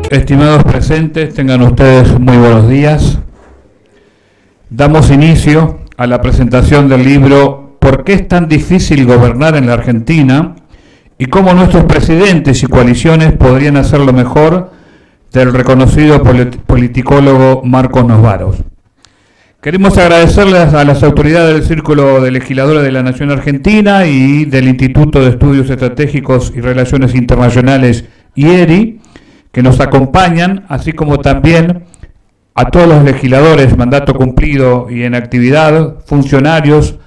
Estimados presentes, tengan ustedes muy buenos días. Damos inicio a la presentación del libro ¿Por qué es tan difícil gobernar en la Argentina? Y cómo nuestros presidentes y coaliciones podrían hacerlo mejor, del reconocido politicólogo Marcos Novaros. Queremos agradecerles a las autoridades del Círculo de Legisladores de la Nación Argentina y del Instituto de Estudios Estratégicos y Relaciones Internacionales, IERI, que nos acompañan, así como también a todos los legisladores, mandato cumplido y en actividad, funcionarios,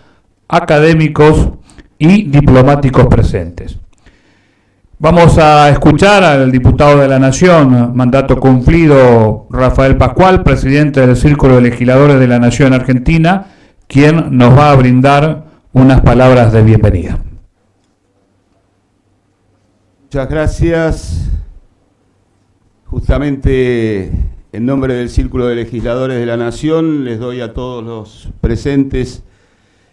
académicos y diplomáticos presentes. Vamos a escuchar al diputado de la Nación, mandato cumplido, Rafael Pascual, presidente del Círculo de Legisladores de la Nación Argentina, quien nos va a brindar unas palabras de bienvenida. Muchas gracias. Justamente en nombre del Círculo de Legisladores de la Nación les doy a todos los presentes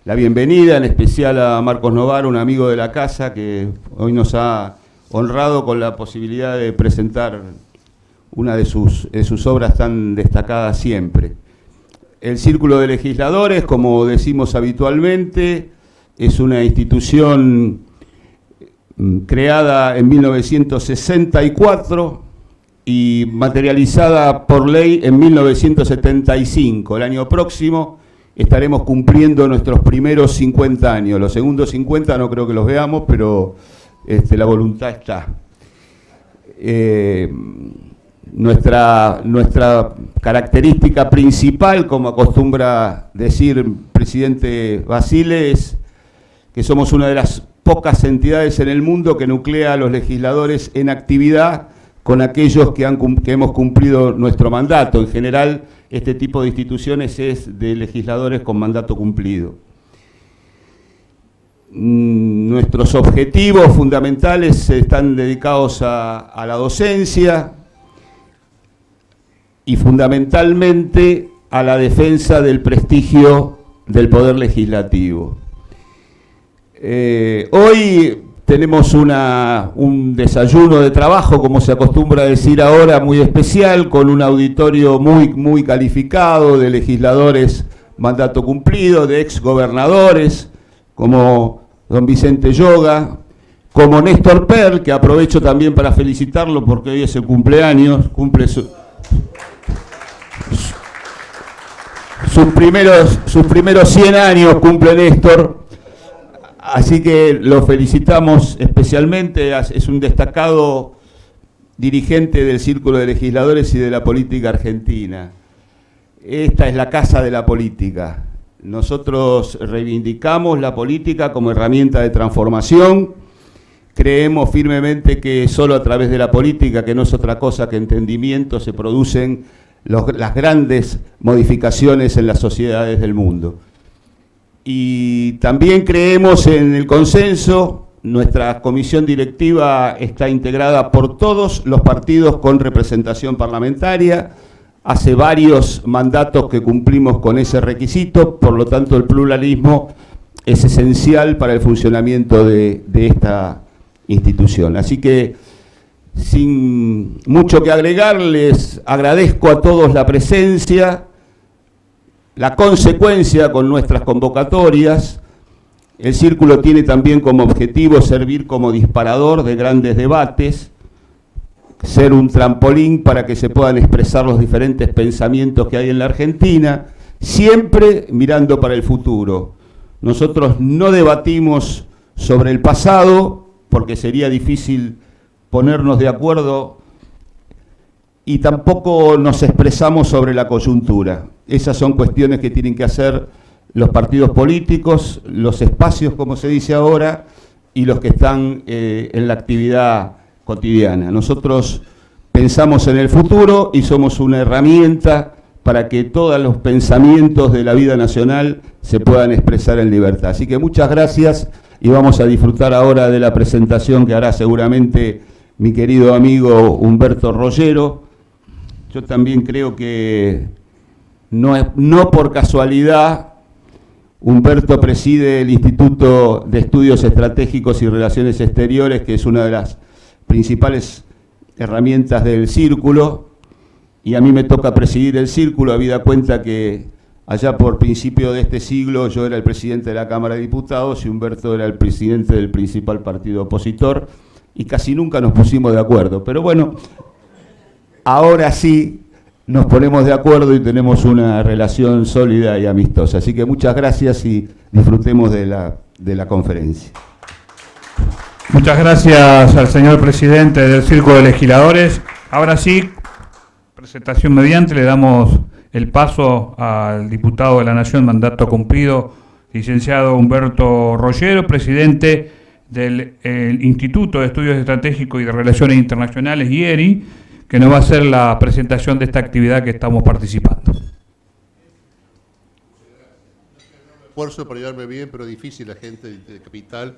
la bienvenida, en especial a Marcos Novaro, un amigo de la casa que hoy nos ha honrado con la posibilidad de presentar una de sus obras tan destacadas siempre. El Círculo de Legisladores, como decimos habitualmente, es una institución creada en 1964 y materializada por ley en 1975. El año próximo estaremos cumpliendo nuestros primeros 50 años. Los segundos 50 no creo que los veamos, pero la voluntad está. Nuestra característica principal, como acostumbra decir el presidente Basile, es que somos una de las pocas entidades en el mundo que nuclea a los legisladores en actividad con aquellos que hemos cumplido nuestro mandato. En general, este tipo de instituciones es de legisladores con mandato cumplido. Nuestros objetivos fundamentales están dedicados a la docencia y fundamentalmente a la defensa del prestigio del Poder Legislativo. Hoy tenemos un desayuno de trabajo, como se acostumbra a decir ahora, muy especial, con un auditorio muy calificado de legisladores mandato cumplido, de exgobernadores, como don Vicente Yoga, como Néstor Perl, que aprovecho también para felicitarlo porque hoy es el cumpleaños, cumple sus primeros 100 años cumple Néstor. Así que lo felicitamos especialmente, es un destacado dirigente del Círculo de Legisladores y de la política argentina. Esta es la casa de la política. Nosotros reivindicamos la política como herramienta de transformación. Creemos firmemente que solo a través de la política, que no es otra cosa que entendimiento, se producen las grandes modificaciones en las sociedades del mundo. Y también creemos en el consenso. Nuestra comisión directiva está integrada por todos los partidos con representación parlamentaria. Hace varios mandatos que cumplimos con ese requisito, por lo tanto el pluralismo es esencial para el funcionamiento de esta institución. Así que, sin mucho que agregar, les agradezco a todos la presencia, la consecuencia con nuestras convocatorias. El Círculo tiene también como objetivo servir como disparador de grandes debates, ser un trampolín para que se puedan expresar los diferentes pensamientos que hay en la Argentina, siempre mirando para el futuro. Nosotros no debatimos sobre el pasado, porque sería difícil ponernos de acuerdo, y tampoco nos expresamos sobre la coyuntura. Esas son cuestiones que tienen que hacer los partidos políticos, los espacios, como se dice ahora, y los que están en la actividad cotidiana. Nosotros pensamos en el futuro y somos una herramienta para que todos los pensamientos de la vida nacional se puedan expresar en libertad. Así que muchas gracias y vamos a disfrutar ahora de la presentación que hará seguramente mi querido amigo Humberto Rollero. Yo también creo que no por casualidad Humberto preside el Instituto de Estudios Estratégicos y Relaciones Exteriores, que es una de las principales herramientas del círculo, y a mí me toca presidir el círculo, habida cuenta que allá por principio de este siglo yo era el presidente de la Cámara de Diputados y Humberto era el presidente del principal partido opositor, y casi nunca nos pusimos de acuerdo. Pero bueno, ahora sí nos ponemos de acuerdo y tenemos una relación sólida y amistosa. Así que muchas gracias y disfrutemos de la conferencia. Muchas gracias al señor presidente del Círculo de Legisladores. Ahora sí, presentación mediante, le damos el paso al diputado de la Nación, mandato cumplido, licenciado Humberto Rollero, presidente del Instituto de Estudios Estratégicos y de Relaciones Internacionales, IERI, que nos va a hacer la presentación de esta actividad que estamos participando. Esfuerzo para llevarme bien, pero difícil la gente de capital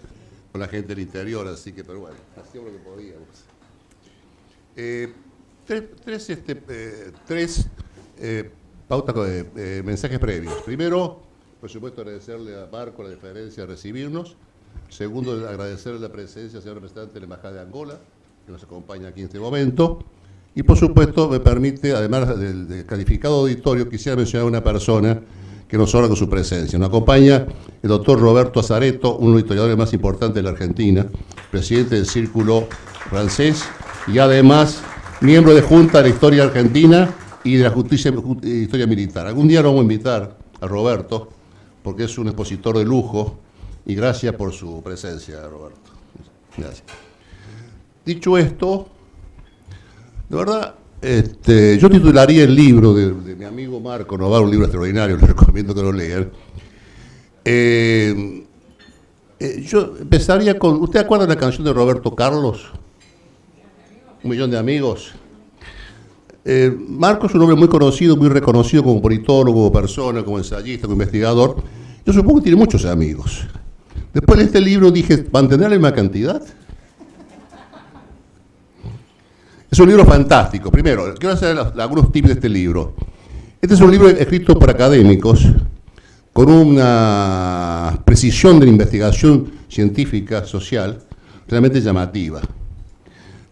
con la gente del interior, así que, pero bueno, hacíamos lo que podíamos. Tres pautas de mensajes previos. Primero, por supuesto, agradecerle a Marco la deferencia de recibirnos. Segundo, agradecerle la presencia al señor representante de la Embajada de Angola, que nos acompaña aquí en este momento. Y por supuesto, me permite, además del calificado auditorio, quisiera mencionar a una persona que nos honra con su presencia. Nos acompaña el doctor Roberto Azaretto, uno de los historiadores más importantes de la Argentina, presidente del Círculo francés y además miembro de Junta de la Historia Argentina y de la Historia Militar. Algún día lo vamos a invitar a Roberto, porque es un expositor de lujo, y gracias por su presencia, Roberto. Gracias. Dicho esto, de verdad, yo titularía el libro de mi amigo Marco Novaro, un libro extraordinario, les recomiendo que lo lean. Yo empezaría con, ¿usted acuerda de la canción de Roberto Carlos? Un millón de amigos. Marco es un hombre muy conocido, muy reconocido como politólogo, como persona, como ensayista, como investigador. Yo supongo que tiene muchos amigos. Después de este libro dije, ¿mantendrá la misma cantidad? Es un libro fantástico. Primero, quiero hacer algunos tips de este libro. Este es un libro escrito por académicos, con una precisión de la investigación científica, social, realmente llamativa.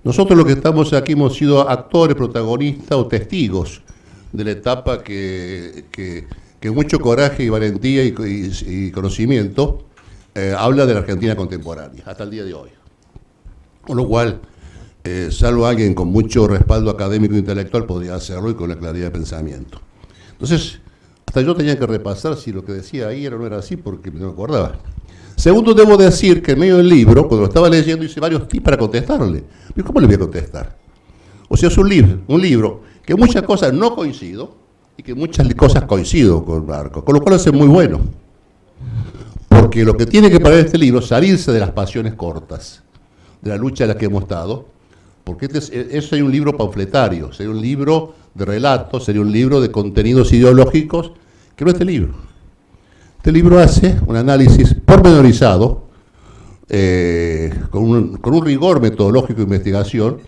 Nosotros los que estamos aquí hemos sido actores, protagonistas o testigos de la etapa que mucho coraje y valentía y conocimiento habla de la Argentina contemporánea, hasta el día de hoy. Con lo cual, salvo alguien con mucho respaldo académico e intelectual podría hacerlo y con la claridad de pensamiento. Entonces, hasta yo tenía que repasar si lo que decía ahí era o no era así, porque no me acordaba. Segundo, debo decir que en medio del libro, cuando lo estaba leyendo, hice varios tips para contestarle. Pero ¿cómo le voy a contestar? O sea, es un libro que muchas cosas no coincido y que muchas cosas coincido con Marco, con lo cual es muy bueno. Porque lo que tiene que parar este libro es salirse de las pasiones cortas, de la lucha en la que hemos estado, porque eso sería un libro panfletario, sería un libro de relatos, sería un libro de contenidos ideológicos, que no es este libro. Este libro hace un análisis pormenorizado, con un rigor metodológico de investigación,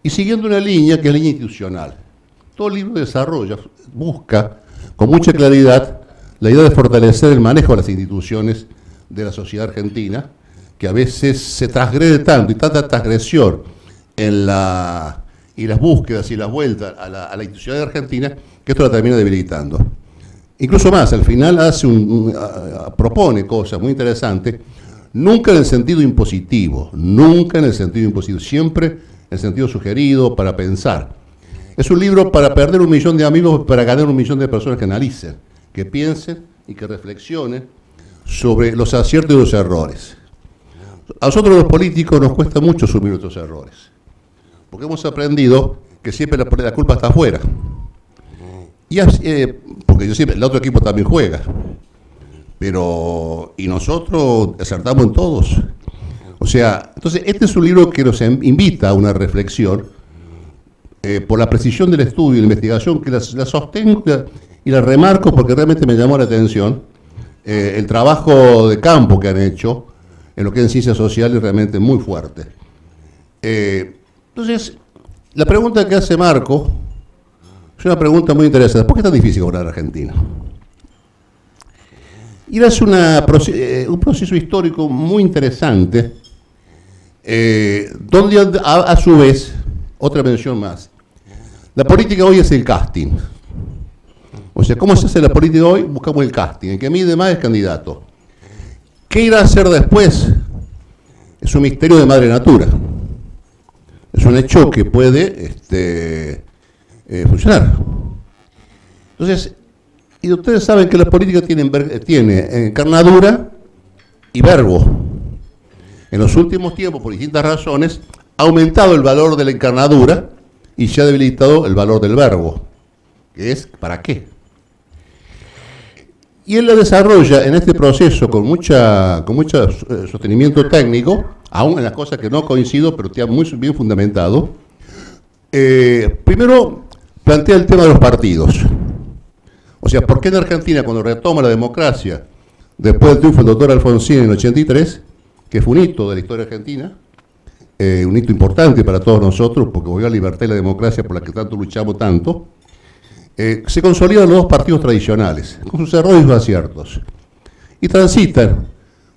y siguiendo una línea que es la línea institucional. Todo el libro desarrolla, busca con mucha claridad la idea de fortalecer el manejo de las instituciones de la sociedad argentina, que a veces se transgrede tanto y tanta transgresión y las búsquedas y las vueltas a la institucionalidad argentina, que esto la termina debilitando. Incluso más, al final propone cosas muy interesantes, nunca en el sentido impositivo, siempre en el sentido sugerido, para pensar. Es un libro para perder 1 millón de amigos, para ganar 1 millón de personas que analicen, que piensen y que reflexionen sobre los aciertos y los errores. A nosotros los políticos nos cuesta mucho asumir nuestros errores, porque hemos aprendido que siempre la culpa está afuera. Y porque el otro equipo también juega, y nosotros acertamos en todos. O sea, entonces este es un libro que nos invita a una reflexión por la precisión del estudio y la investigación, que la sostengo y la remarco porque realmente me llamó la atención el trabajo de campo que han hecho en lo que es en ciencias sociales, realmente muy fuerte. Entonces, la pregunta que hace Marco es una pregunta muy interesante. ¿Por qué es tan difícil gobernar Argentina? Y es un proceso histórico muy interesante, donde a su vez otra mención más. La política hoy es el casting. O sea, ¿cómo se hace la política hoy? Buscamos el casting. El que mide más es candidato. ¿Qué irá a hacer después? Es un misterio de madre natura. Es un hecho que puede funcionar. Entonces, y ustedes saben que la política tiene encarnadura y verbo. En los últimos tiempos, por distintas razones, ha aumentado el valor de la encarnadura y se ha debilitado el valor del verbo, que es ¿para qué? Y él la desarrolla en este proceso con mucho sostenimiento técnico, aún en las cosas que no coincido, pero está muy bien fundamentado. Primero, plantea el tema de los partidos. O sea, ¿por qué en Argentina, cuando retoma la democracia, después del triunfo del doctor Alfonsín en el 83, que fue un hito de la historia argentina, un hito importante para todos nosotros, porque volvió a la libertad y la democracia por la que tanto luchamos tanto, se consolidan los dos partidos tradicionales, con sus errores y sus aciertos, y transitan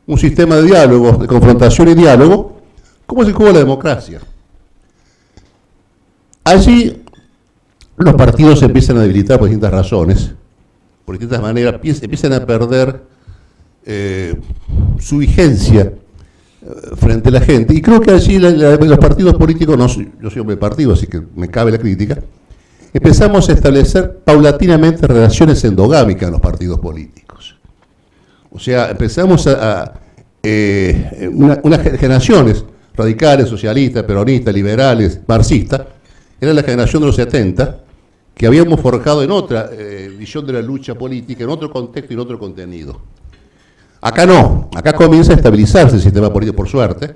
un sistema de diálogo, de confrontación y diálogo, como es el juego de la democracia. Allí los partidos se empiezan a debilitar por distintas razones, por distintas maneras, empiezan a perder su vigencia frente a la gente, y creo que allí los partidos políticos, yo soy hombre de partido, así que me cabe la crítica, empezamos a establecer paulatinamente relaciones endogámicas en los partidos políticos. O sea, empezamos unas generaciones radicales, socialistas, peronistas, liberales, marxistas, era la generación de los 70, que habíamos forjado en otra visión de la lucha política, en otro contexto y en otro contenido. Acá no, acá comienza a estabilizarse el sistema político, por suerte,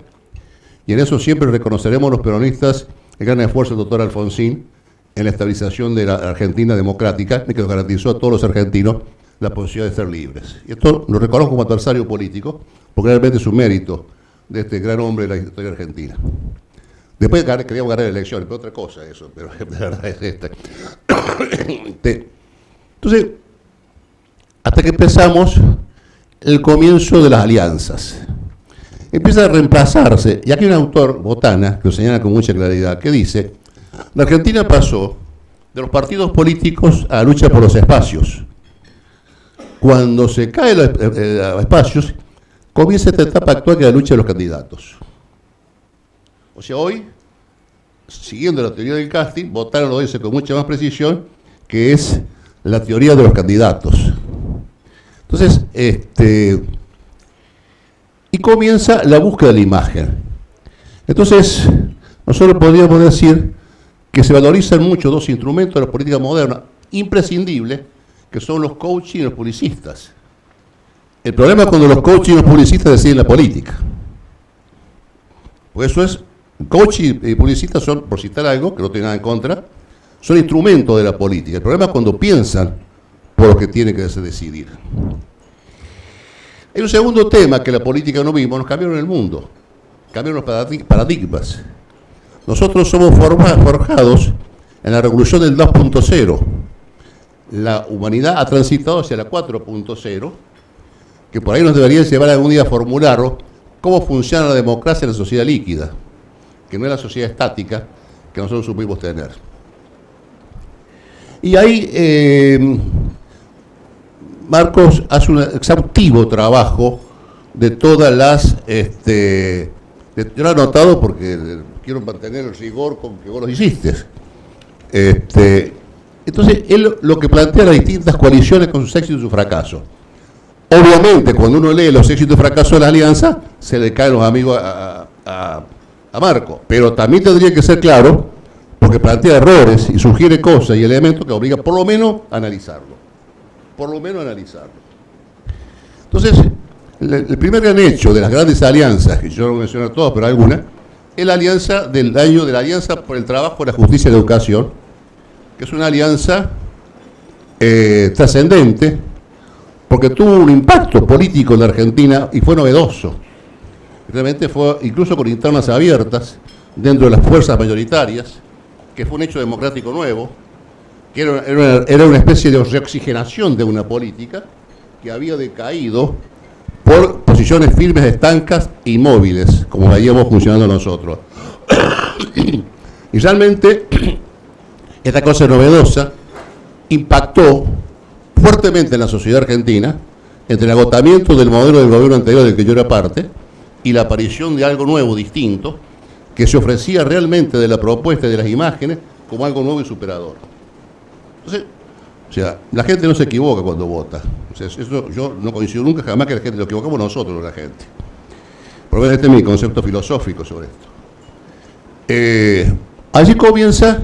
y en eso siempre reconoceremos los peronistas el gran esfuerzo del doctor Alfonsín en la estabilización de la Argentina democrática, que nos garantizó a todos los argentinos la posibilidad de ser libres. Y esto lo reconozco como adversario político, porque realmente es un mérito de este gran hombre de la historia argentina. Después queríamos ganar elecciones, pero otra cosa eso, pero de verdad es esta. Entonces, hasta que empezamos el comienzo de las alianzas. Empieza a reemplazarse, y aquí hay un autor, Botana, que lo señala con mucha claridad, que dice: la Argentina pasó de los partidos políticos a la lucha por los espacios. Cuando se caen los espacios, comienza esta etapa actual que es la lucha de los candidatos. O sea, hoy, siguiendo la teoría del casting, Botana lo dice con mucha más precisión, que es la teoría de los candidatos. Entonces, y comienza la búsqueda de la imagen. Entonces, nosotros podríamos decir que se valorizan mucho dos instrumentos de la política moderna, imprescindibles, que son los coaching y los publicistas. El problema es cuando los coaching y los publicistas deciden la política. Pues eso es, coaching y publicistas son, por citar algo, que no tiene nada en contra, son instrumentos de la política. El problema es cuando piensan por lo que tienen que decidir. Hay un segundo tema que la política no vimos, nos cambiaron el mundo, cambiaron los paradigmas. Nosotros somos forjados en la revolución del 2.0. La humanidad ha transitado hacia la 4.0, que por ahí nos debería llevar algún día a formularlo, cómo funciona la democracia en la sociedad líquida, que no es la sociedad estática que nosotros supimos tener. Y ahí Marcos hace un exhaustivo trabajo de todas las... yo lo he anotado porque quiero mantener el rigor con que vos lo hiciste. Entonces, él lo que plantea las distintas coaliciones con sus éxitos y sus fracasos. Obviamente, cuando uno lee los éxitos y fracasos de la alianza, se le caen los amigos a Marco. Pero también tendría que ser claro, porque plantea errores y sugiere cosas y elementos que obligan por lo menos a analizarlo. Por lo menos a analizarlo. Entonces, el primer gran hecho de las grandes alianzas, que yo no voy a mencionar todas, pero algunas, es la alianza del año de la Alianza por el Trabajo, la Justicia y la Educación, que es una alianza trascendente, porque tuvo un impacto político en la Argentina y fue novedoso. Realmente fue incluso con internas abiertas dentro de las fuerzas mayoritarias, que fue un hecho democrático nuevo, que era una especie de reoxigenación de una política que había decaído por posiciones firmes, estancas e inmóviles, como veíamos funcionando nosotros. Y realmente esta cosa novedosa impactó fuertemente en la sociedad argentina, entre el agotamiento del modelo del gobierno anterior del que yo era parte y la aparición de algo nuevo, distinto, que se ofrecía realmente de la propuesta y de las imágenes como algo nuevo y superador. Entonces, o sea, la gente no se equivoca cuando vota. O sea, eso yo no coincido nunca jamás que la gente, lo equivocamos nosotros, la gente. Por lo menos este es mi concepto filosófico sobre esto. Allí comienza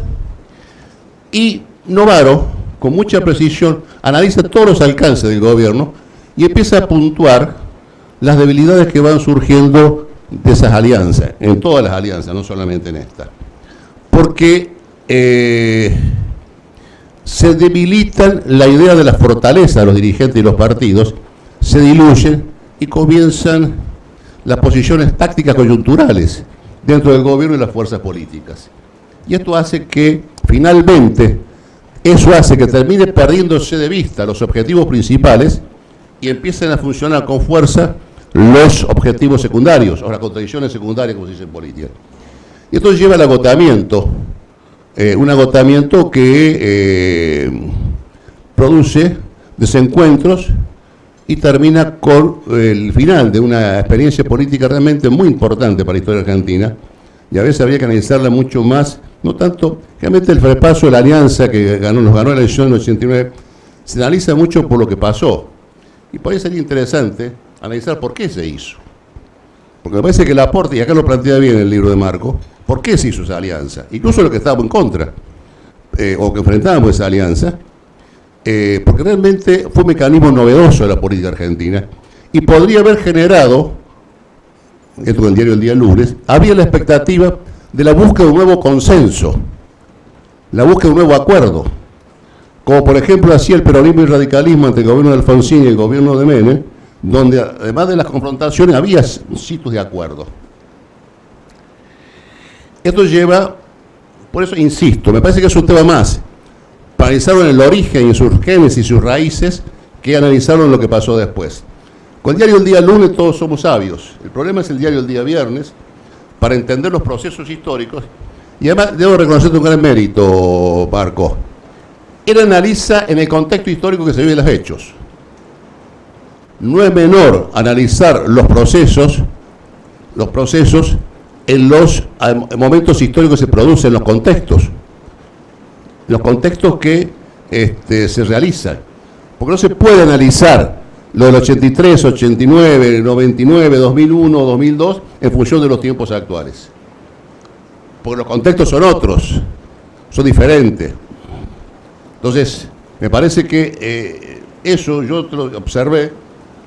y Novaro, con mucha precisión, analiza todos los alcances del gobierno y empieza a puntuar las debilidades que van surgiendo de esas alianzas, en todas las alianzas, no solamente en esta. Porque se debilitan la idea de la fortaleza de los dirigentes y los partidos, se diluyen y comienzan las posiciones tácticas coyunturales dentro del gobierno y las fuerzas políticas. Y esto hace que, finalmente, eso hace que termine perdiéndose de vista los objetivos principales y empiecen a funcionar con fuerza los objetivos secundarios, o las contradicciones secundarias, como se dice en política. Y esto lleva al agotamiento, un agotamiento que produce desencuentros y termina con el final de una experiencia política realmente muy importante para la historia argentina, y a veces habría que analizarla mucho más, no tanto, realmente el repaso de la alianza que nos ganó la elección en el 89, se analiza mucho por lo que pasó, y por ahí sería interesante analizar por qué se hizo. Porque me parece que el aporte, y acá lo plantea bien el libro de Marco, ¿por qué se hizo esa alianza? Incluso lo que estábamos en contra, o que enfrentábamos esa alianza, porque realmente fue un mecanismo novedoso de la política argentina, y podría haber generado, esto en el diario El Día Lunes, había la expectativa de la búsqueda de un nuevo consenso, la búsqueda de un nuevo acuerdo, como por ejemplo hacía el peronismo y el radicalismo entre el gobierno de Alfonsín y el gobierno de Menem, donde además de las confrontaciones había sitios de acuerdo. Esto lleva, por eso insisto, me parece que es un tema más, para analizarlo en el origen y sus génesis y sus raíces, que analizarlo en lo que pasó después. Con el diario El Día Lunes todos somos sabios, el problema es el diario El Día Viernes, para entender los procesos históricos, y además debo reconocerte un gran mérito, Marco. Él analiza en el contexto histórico que se viven los hechos. No es menor analizar los procesos en los momentos históricos que se producen, los contextos que se realizan. Porque no se puede analizar lo del 83, 89, 99, 2001, 2002 en función de los tiempos actuales. Porque los contextos son otros, son diferentes. Entonces, me parece que eso yo te lo observé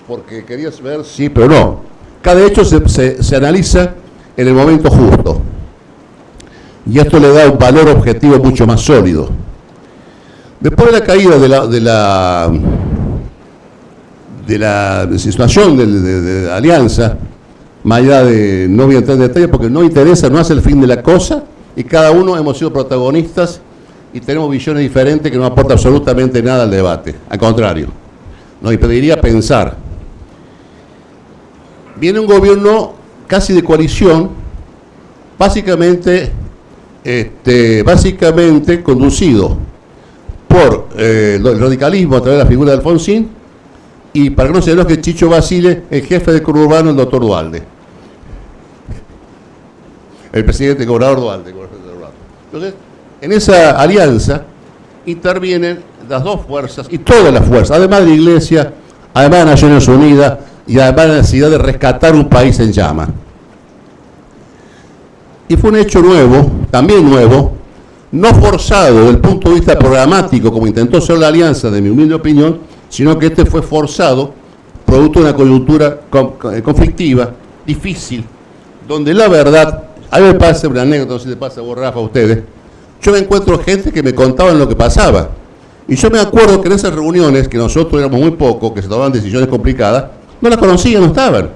porque quería ver sí, pero no. Cada hecho se analiza en el momento justo. Y esto le da un valor objetivo mucho más sólido. Después de la caída de la situación de la alianza, más allá de, no voy a entrar en detalle porque no interesa, no hace el fin de la cosa, y cada uno hemos sido protagonistas y tenemos visiones diferentes que no aportan absolutamente nada al debate, al contrario, nos impediría pensar. Viene un gobierno casi de coalición, básicamente conducido por el radicalismo a través de la figura de Alfonsín, y para que no se enoje Chicho Basile, el jefe del conurbano, el doctor Duhalde, el presidente gobernador Duhalde. Entonces, en esa alianza intervienen las dos fuerzas y todas las fuerzas, además de la Iglesia, además de Naciones Unidas y además de la necesidad de rescatar un país en llamas. Y fue un hecho nuevo, también nuevo, no forzado desde el punto de vista programático, como intentó ser la alianza, de mi humilde opinión, sino que este fue forzado, producto de una coyuntura conflictiva, difícil, donde la verdad, a mí me pasa una anécdota, no sé si le pasa a vos, Rafa, a ustedes, yo me encuentro gente que me contaban lo que pasaba, y yo me acuerdo que en esas reuniones, que nosotros éramos muy pocos, que se tomaban decisiones complicadas, no las conocían, no estaban.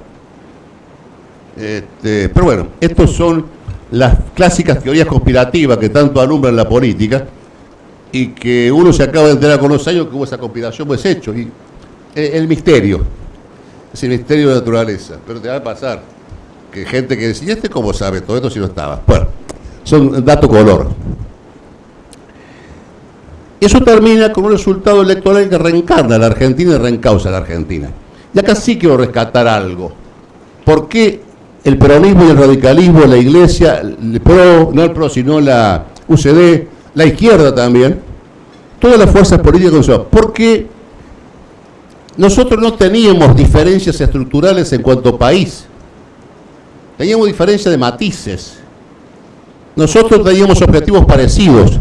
Pero bueno, estos son las clásicas teorías conspirativas que tanto alumbran la política y que uno se acaba de enterar con los años que hubo esa conspiración, pues hecho. Y el misterio, es el misterio de la naturaleza. Pero te va a pasar que gente que decía, ¿cómo sabe todo esto si no estaba? Bueno, son dato color. Eso termina con un resultado electoral que reencarna a la Argentina y reencausa a la Argentina. Y acá sí quiero rescatar algo. ¿Por qué el peronismo y el radicalismo, la iglesia, el PRO, no el PRO, sino la UCD, la izquierda también, todas las fuerzas políticas conservadoras? Porque nosotros no teníamos diferencias estructurales en cuanto a país. Teníamos diferencias de matices. Nosotros teníamos objetivos parecidos.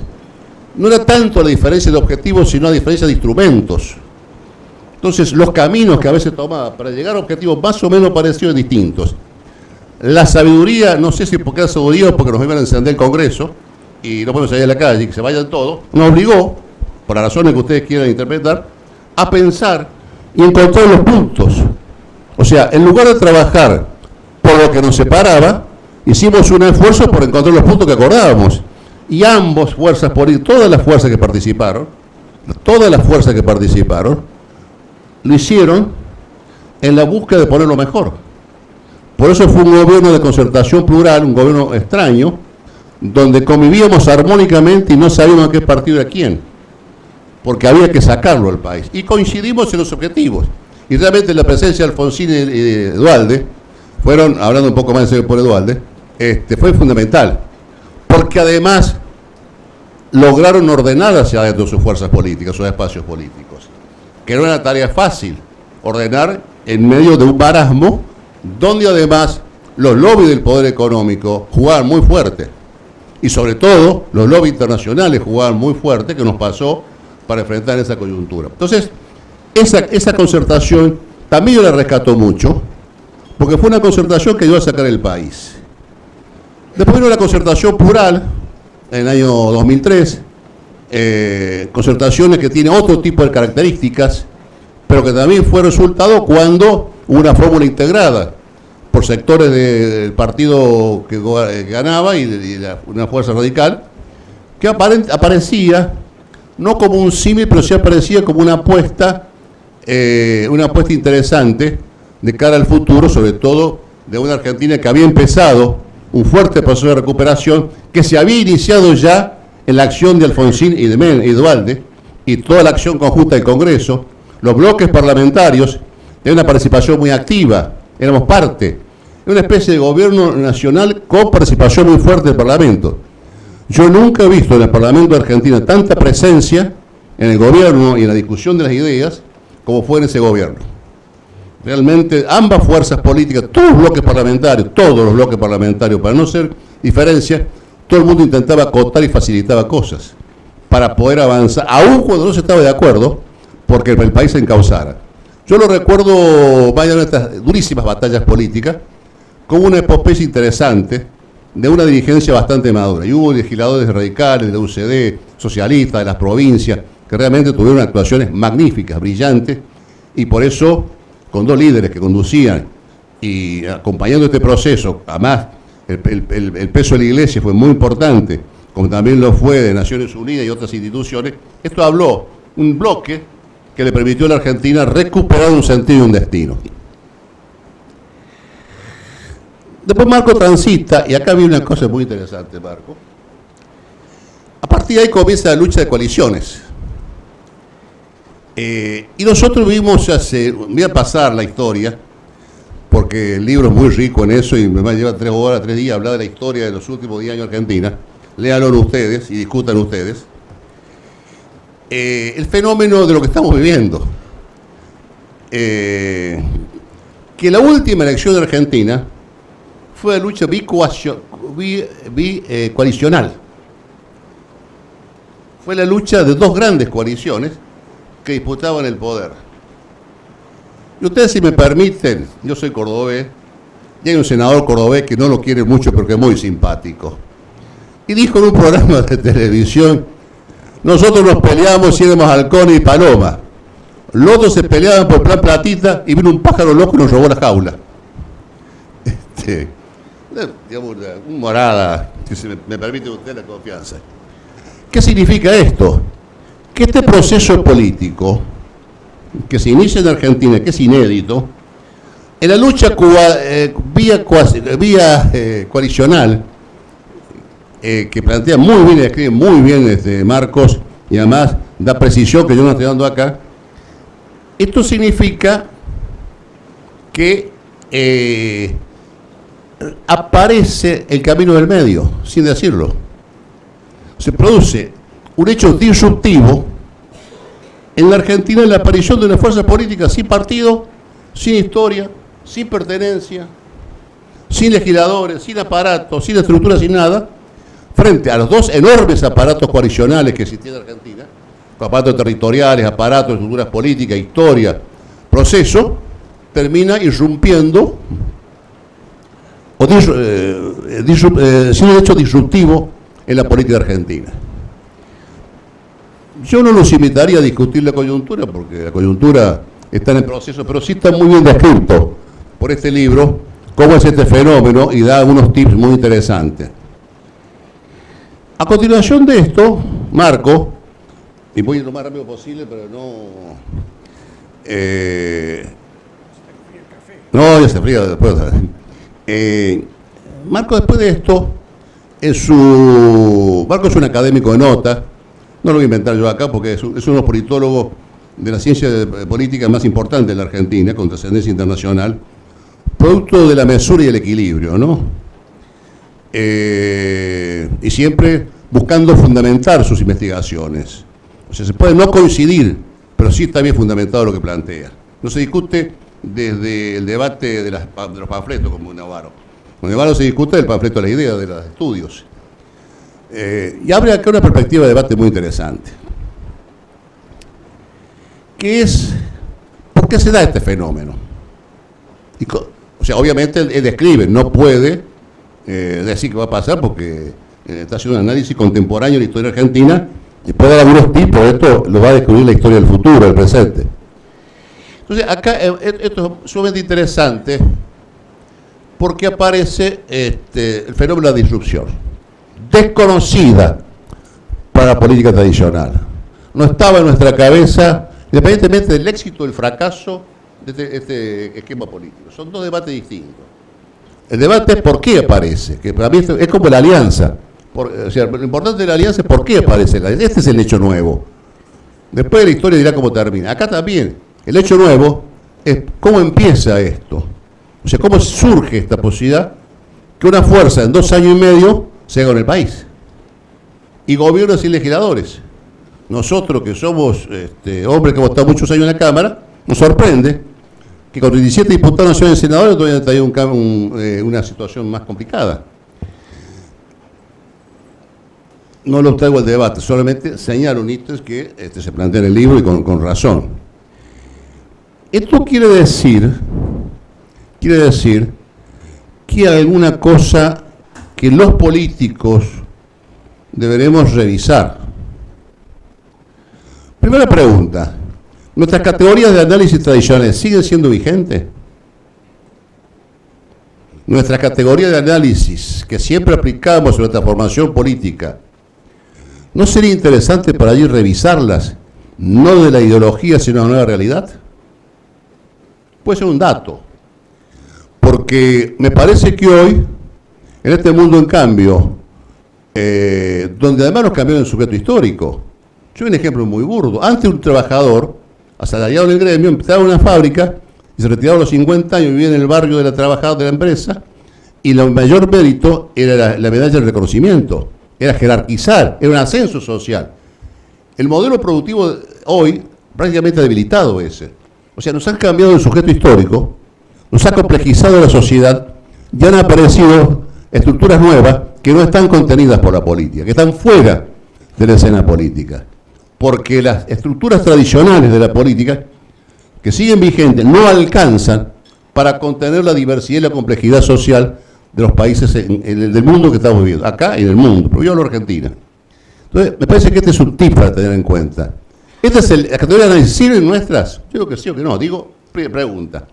No era tanto la diferencia de objetivos, sino la diferencia de instrumentos. Entonces, los caminos que a veces tomaba para llegar a objetivos más o menos parecidos y distintos. La sabiduría, no sé si porque era sabiduría o porque nos iban a encender el Congreso y no podemos salir a la calle y que se vayan todos, nos obligó, por las razones que ustedes quieran interpretar, a pensar y encontrar los puntos. O sea, en lugar de trabajar por lo que nos separaba, hicimos un esfuerzo por encontrar los puntos que acordábamos. Y ambos fuerzas políticas, todas las fuerzas que participaron, lo hicieron en la búsqueda de poner lo mejor. Por eso fue un gobierno de concertación plural, un gobierno extraño, donde convivíamos armónicamente y no sabíamos a qué partido era quién, porque había que sacarlo al país. Y coincidimos en los objetivos. Y realmente la presencia de Alfonsín y Duhalde, fueron, hablando un poco más en serio por Duhalde, fue fundamental. Porque además lograron ordenar hacia adentro sus fuerzas políticas, sus espacios políticos. Que no era una tarea fácil, ordenar en medio de un marasmo, donde además los lobbies del poder económico jugaban muy fuerte. Y sobre todo, los lobbies internacionales jugaban muy fuerte, que nos pasó para enfrentar esa coyuntura. Entonces, esa concertación también yo la rescató mucho, porque fue una concertación que ayudó a sacar el país. Después vino la concertación plural, en el año 2003, concertaciones que tienen otro tipo de características, pero que también fue resultado cuando hubo una fórmula integrada por sectores del partido que ganaba y una fuerza radical, que aparecía, no como un símil, pero sí aparecía como una apuesta interesante de cara al futuro, sobre todo de una Argentina que había empezado un fuerte proceso de recuperación que se había iniciado ya en la acción de Alfonsín y de Duhalde y toda la acción conjunta del Congreso. Los bloques parlamentarios tenían una participación muy activa, éramos parte de una especie de gobierno nacional con participación muy fuerte del Parlamento. Yo nunca he visto en el Parlamento de Argentina tanta presencia en el gobierno y en la discusión de las ideas como fue en ese gobierno. Realmente ambas fuerzas políticas, todos los bloques parlamentarios, para no ser diferencias, todo el mundo intentaba acotar y facilitaba cosas para poder avanzar, aun cuando no se estaba de acuerdo, porque el país se encauzara. Yo lo recuerdo, vayan a estas durísimas batallas políticas, como una epopeya interesante de una dirigencia bastante madura. Y hubo legisladores radicales, de la UCD, socialistas, de las provincias, que realmente tuvieron actuaciones magníficas, brillantes, y por eso, con dos líderes que conducían y acompañando este proceso, además el peso de la Iglesia fue muy importante, como también lo fue de Naciones Unidas y otras instituciones. Esto habló un bloque que le permitió a la Argentina recuperar un sentido y un destino. Después Marco transita, y acá viene una cosa muy interesante, Marco. A partir de ahí comienza la lucha de coaliciones. Y nosotros vimos voy a pasar la historia, porque el libro es muy rico en eso y me va a llevar 3 horas, 3 días hablar de la historia de los últimos 10 años de Argentina. Léanlo ustedes y discutan ustedes. El fenómeno de lo que estamos viviendo. Que la última elección de Argentina fue la lucha coalicional. Fue la lucha de dos grandes coaliciones que disputaban el poder. Y ustedes, si me permiten, yo soy cordobés, y hay un senador cordobés que no lo quiere mucho porque es muy simpático. Y dijo en un programa de televisión: nosotros nos peleamos y éramos halcones y paloma. Los otros se peleaban por plan platita y vino un pájaro loco y nos robó la jaula. Digamos, una morada, si me permite usted la confianza. ¿Qué significa esto? Que este proceso político que se inicia en Argentina, que es inédito, en la lucha vía coalicional, que plantea muy bien, escribe muy bien Marcos, y además da precisión que yo no estoy dando acá. Esto significa que aparece el camino del medio, sin decirlo. Se produce un hecho disruptivo en la Argentina, en la aparición de una fuerza política sin partido, sin historia, sin pertenencia, sin legisladores, sin aparatos, sin estructura, sin nada, frente a los dos enormes aparatos coalicionales que existían en Argentina, aparatos territoriales, aparatos, estructuras políticas, historia, proceso, termina irrumpiendo siendo un hecho disruptivo en la política argentina. Yo no los invitaría a discutir la coyuntura, porque la coyuntura está en el proceso, pero sí está muy bien descrito por este libro cómo es este fenómeno y da unos tips muy interesantes. A continuación de esto, Marco, y voy a ir lo más rápido posible, pero no, ya se fría después. Marco, después de esto, Marco es un académico de nota, no lo voy a inventar yo acá porque es uno de los politólogos de la ciencia política más importante de la Argentina, con trascendencia internacional, producto de la mesura y el equilibrio, ¿no? Y siempre buscando fundamentar sus investigaciones. O sea, se puede no coincidir, pero sí está bien fundamentado lo que plantea. No se discute desde el debate de los panfletos, como Navarro. Con Navarro se discute del panfleto de la idea, de los estudios. Y abre acá una perspectiva de debate muy interesante, que es, ¿por qué se da este fenómeno? O sea, obviamente él describe, no puede decir qué va a pasar porque está haciendo un análisis contemporáneo de la historia argentina y puede dar algunos tipos, esto lo va a descubrir la historia del futuro, del presente. Entonces, acá esto es sumamente interesante porque aparece el fenómeno de la disrupción, desconocida para la política tradicional. No estaba en nuestra cabeza, independientemente del éxito o el fracaso de este esquema político. Son dos debates distintos. El debate es por qué aparece, que para mí es como la alianza. O sea, lo importante de la alianza es por qué aparece la alianza. Este es el hecho nuevo. Después de la historia dirá cómo termina. Acá también, el hecho nuevo es cómo empieza esto. O sea, cómo surge esta posibilidad que una fuerza en 2 años y medio se haga en el país. Y gobiernos y legisladores. Nosotros que somos hombres que hemos estado muchos años en la Cámara, nos sorprende que con 17 diputados nacionales y senadores todavía hay una situación más complicada. No lo traigo al debate, solamente señalo un hito que se plantea en el libro y con razón. Esto quiere decir que hay alguna cosa que los políticos deberemos revisar. Primera pregunta, ¿nuestras categorías de análisis tradicionales siguen siendo vigentes? Nuestras categorías de análisis que siempre aplicamos en nuestra formación política, ¿no sería interesante para allí revisarlas, no de la ideología, sino de la nueva realidad? Puede ser un dato, porque me parece que hoy, en este mundo en cambio, donde además nos cambiaron el sujeto histórico. Yo doy un ejemplo muy burdo. Antes un trabajador, asalariado en el gremio, empezaba en una fábrica y se retiraba a los 50 años, vivía en el barrio de la trabajadora de la empresa, y el mayor mérito era la medalla del reconocimiento, era jerarquizar, era un ascenso social. El modelo productivo hoy prácticamente ha debilitado ese. O sea, nos han cambiado el sujeto histórico, nos ha complejizado la sociedad, ya han aparecido estructuras nuevas que no están contenidas por la política, que están fuera de la escena política. Porque las estructuras tradicionales de la política, que siguen vigentes, no alcanzan para contener la diversidad y la complejidad social de los países del mundo que estamos viviendo, acá y en el mundo, pero yo hablo de Argentina. Entonces, me parece que este es un tip para tener en cuenta. ¿Esta es la categoría de análisis? ¿Sirven nuestras? Yo digo que sí o que no. Digo, pregunta.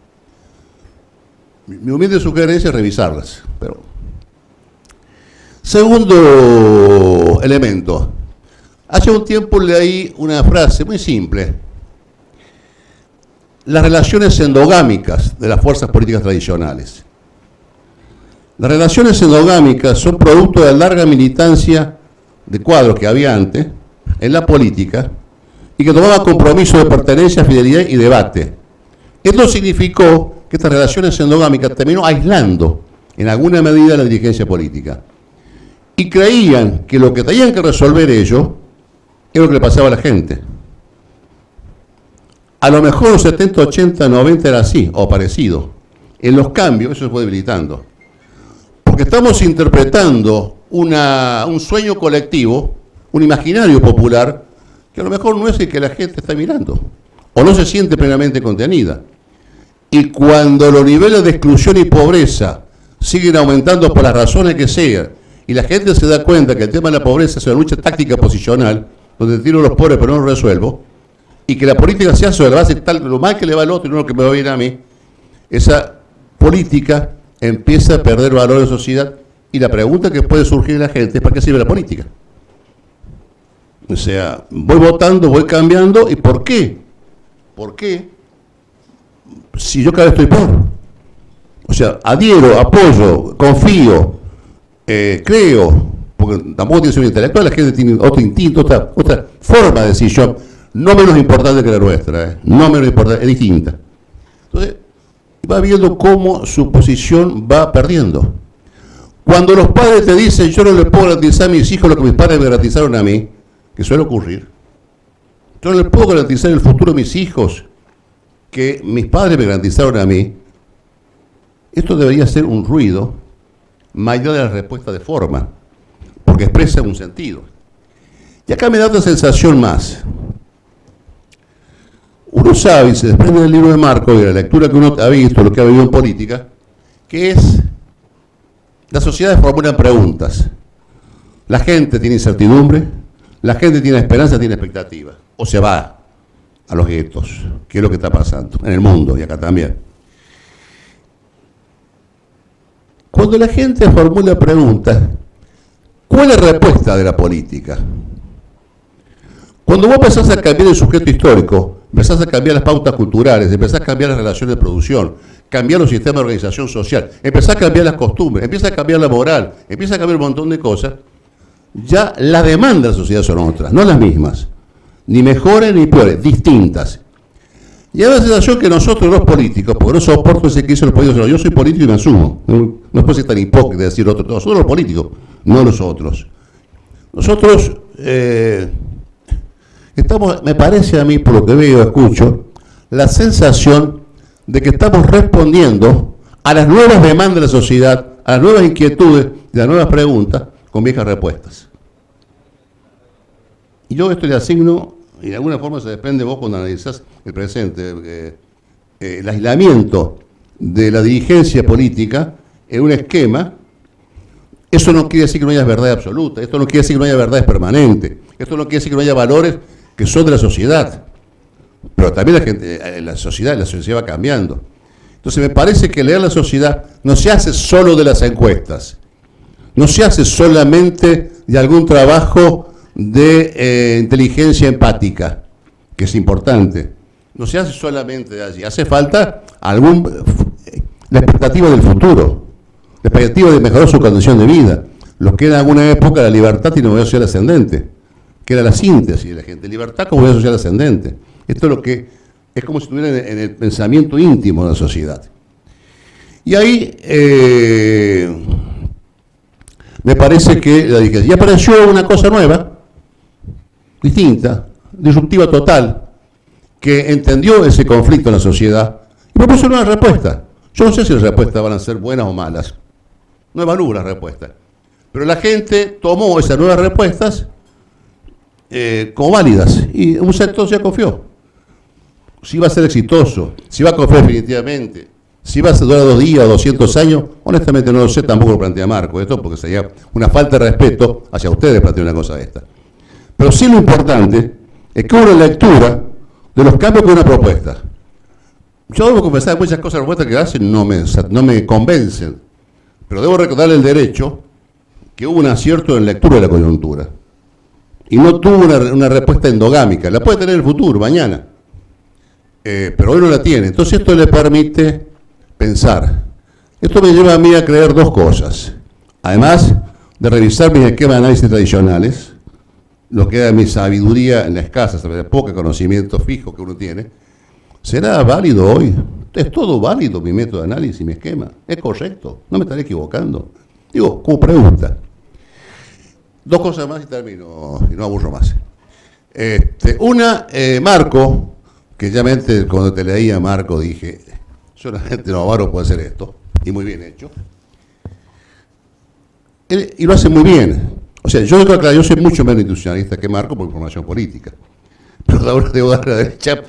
Mi humilde sugerencia es revisarlas. Pero segundo elemento. Hace un tiempo leí una frase muy simple. Las relaciones endogámicas de las fuerzas políticas tradicionales. Las relaciones endogámicas son producto de la larga militancia de cuadros que había antes en la política y que tomaba compromiso de pertenencia, fidelidad y debate. Esto significó que estas relaciones endogámicas terminó aislando en alguna medida la dirigencia política. Y creían que lo que tenían que resolver ellos era lo que le pasaba a la gente. A lo mejor los 70, 80, 90 era así, o parecido. En los cambios eso se fue debilitando. Porque estamos interpretando un sueño colectivo, un imaginario popular, que a lo mejor no es el que la gente está mirando, o no se siente plenamente contenida. Y cuando los niveles de exclusión y pobreza siguen aumentando por las razones que sean, y la gente se da cuenta que el tema de la pobreza es una lucha táctica posicional, donde tiro a los pobres pero no los resuelvo, y que la política se hace sobre la base tal lo mal que le va al otro y no lo que me va bien a mí, esa política empieza a perder valor en sociedad, y la pregunta que puede surgir de la gente es ¿para qué sirve la política? O sea, voy votando, voy cambiando, ¿y por qué? ¿Por qué? Si yo cada vez estoy peor. O sea, adhiero, apoyo, confío, creo, porque tampoco tiene que ser un intelectual, la gente tiene otro instinto, otra forma de decisión, no menos importante que la nuestra, no menos importante, es distinta. Entonces, va viendo cómo su posición va perdiendo. Cuando los padres te dicen, yo no le puedo garantizar a mis hijos lo que mis padres me garantizaron a mí, que suele ocurrir, yo no le puedo garantizar el futuro de mis hijos que mis padres me garantizaron a mí, esto debería ser un ruido mayor de la respuesta de forma, porque expresa un sentido. Y acá me da otra sensación más. Uno sabe, y se desprende del libro de Marco y de la lectura que uno ha visto, lo que ha vivido en política, que es, las sociedades formulan preguntas. La gente tiene incertidumbre, la gente tiene esperanza, tiene expectativa, o se va a los guetos, que es lo que está pasando en el mundo y acá también. Cuando la gente formula preguntas, ¿cuál es la respuesta de la política? Cuando vos empezás a cambiar el sujeto histórico, empezás a cambiar las pautas culturales, empezás a cambiar las relaciones de producción, cambiar los sistemas de organización social, empezás a cambiar las costumbres, empieza a cambiar la moral, empieza a cambiar un montón de cosas, ya las demandas de la sociedad son otras, no las mismas, ni mejores ni peores, distintas. Y hay una sensación que nosotros los políticos, porque no soporto ese que hizo los políticos, yo soy político y me asumo, no puede ser tan hipócrita decir otro, nosotros los políticos, no los otros. Nosotros estamos, me parece a mí, por lo que veo, escucho, la sensación de que estamos respondiendo a las nuevas demandas de la sociedad, a las nuevas inquietudes y a las nuevas preguntas con viejas respuestas. Y yo esto le asigno, y de alguna forma se desprende vos cuando analizás el presente, el aislamiento de la dirigencia política en un esquema. Eso no quiere decir que no haya verdad absoluta, esto no quiere decir que no haya verdades permanentes, esto no quiere decir que no haya valores que son de la sociedad, pero también la sociedad va cambiando. Entonces me parece que leer la sociedad no se hace solo de las encuestas, no se hace solamente de algún trabajo de inteligencia empática, que es importante, no se hace solamente de allí, hace falta la expectativa del futuro, la expectativa de mejorar su condición de vida. Los que en alguna época la libertad tiene una movilidad social ascendente, que era la síntesis de la gente, libertad como movilidad social ascendente. Esto es lo que es como si estuviera en el pensamiento íntimo de la sociedad. Y ahí me parece que y apareció una cosa nueva, distinta, disruptiva total, que entendió ese conflicto en la sociedad y propuso una respuesta. Yo no sé si las respuestas van a ser buenas o malas, no evalúo las respuestas, pero la gente tomó esas nuevas respuestas como válidas y un sector se confió. Si va a ser exitoso, si va a confiar definitivamente, si va a durar 2 días o 200 años, honestamente no lo sé, tampoco lo plantea Marco esto, porque sería una falta de respeto hacia ustedes plantear una cosa de esta. Pero sí lo importante es que hubo una lectura de los cambios con una propuesta. Yo debo confesar que muchas cosas, las propuestas que hacen no me convencen, pero debo recordarle el derecho que hubo un acierto en la lectura de la coyuntura. Y no tuvo una respuesta endogámica, la puede tener en el futuro, mañana, pero hoy no la tiene. Entonces esto le permite pensar Esto me lleva a mí a creer dos cosas. Además de revisar mis esquemas de análisis tradicionales, lo que da mi sabiduría en la escasa, de poco conocimiento fijo que uno tiene, ¿será válido hoy? ¿Es todo válido mi método de análisis, mi esquema? ¿Es correcto? ¿No me estaré equivocando? Digo, como pregunta. Dos cosas más y termino, y no aburro más. Una, Marco, que ya cuando te leía Marco dije, solamente Novaro puede hacer esto, y muy bien hecho. Y lo hace muy bien. O sea, yo creo que yo soy mucho menos institucionalista que Marco por formación política. Pero ahora debo dar a la derecha,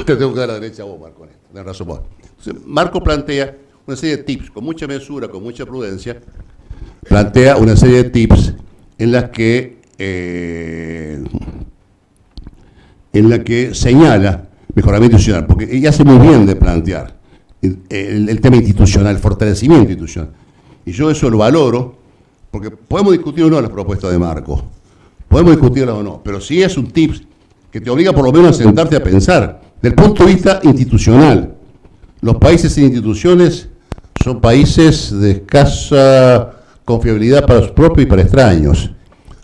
te tengo que dar a la derecha a vos, Marco, tenés razón vos. Entonces, Marco plantea una serie de tips, con mucha mesura, con mucha prudencia, plantea una serie de tips en las que señala mejoramiento institucional, porque ella hace muy bien de plantear el tema institucional, el fortalecimiento institucional. Y yo eso lo valoro, porque podemos discutir o no las propuestas de Marco, podemos discutirlas o no, pero sí es un tips que te obliga por lo menos a sentarte a pensar, del punto de vista institucional. Los países sin instituciones son países de escasa confiabilidad para los propios y para extraños.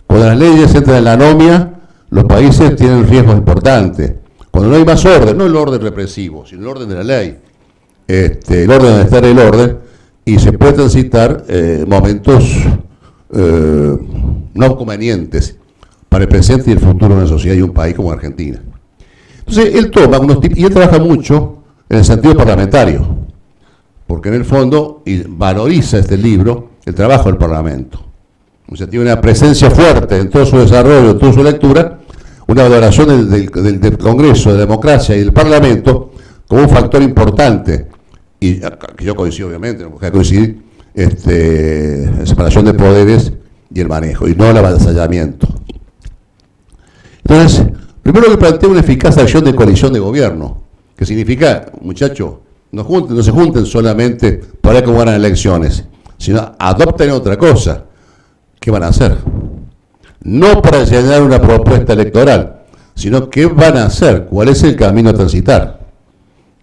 Cuando las leyes entran en la anomia, los países tienen riesgos importantes. Cuando no hay más orden, no el orden represivo, sino el orden de la ley, el orden donde está el orden, y se puede transitar momentos no convenientes para el presente y el futuro de una sociedad y un país como Argentina. Entonces, él toma unos tips, y él trabaja mucho en el sentido parlamentario, porque en el fondo y valoriza este libro el trabajo del Parlamento. O sea, tiene una presencia fuerte en todo su desarrollo, en toda su lectura, una valoración del Congreso, de la democracia y del Parlamento como un factor importante, y que yo coincido obviamente, no puedo coincidir, la separación de poderes y el manejo, y no el avasallamiento. Entonces, primero que plantea una eficaz acción de coalición de gobierno, que significa, muchachos, no se junten solamente para ver cómo ganan elecciones, sino adopten otra cosa. ¿Qué van a hacer? No para diseñar una propuesta electoral, sino qué van a hacer, cuál es el camino a transitar.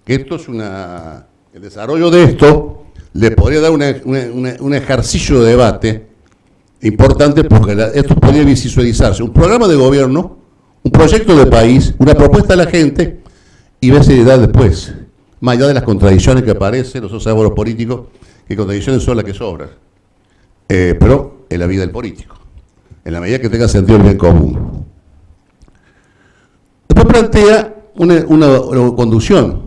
Que esto es el desarrollo de esto le podría dar un ejercicio de debate importante, porque esto podría visualizarse un programa de gobierno, un proyecto de país, una propuesta a la gente y ver seriedad después, más allá de las contradicciones que aparecen. Nosotros sabemos los políticos que contradicciones son las que sobran, pero en la vida del político, en la medida que tenga sentido el bien común. Después plantea una conducción.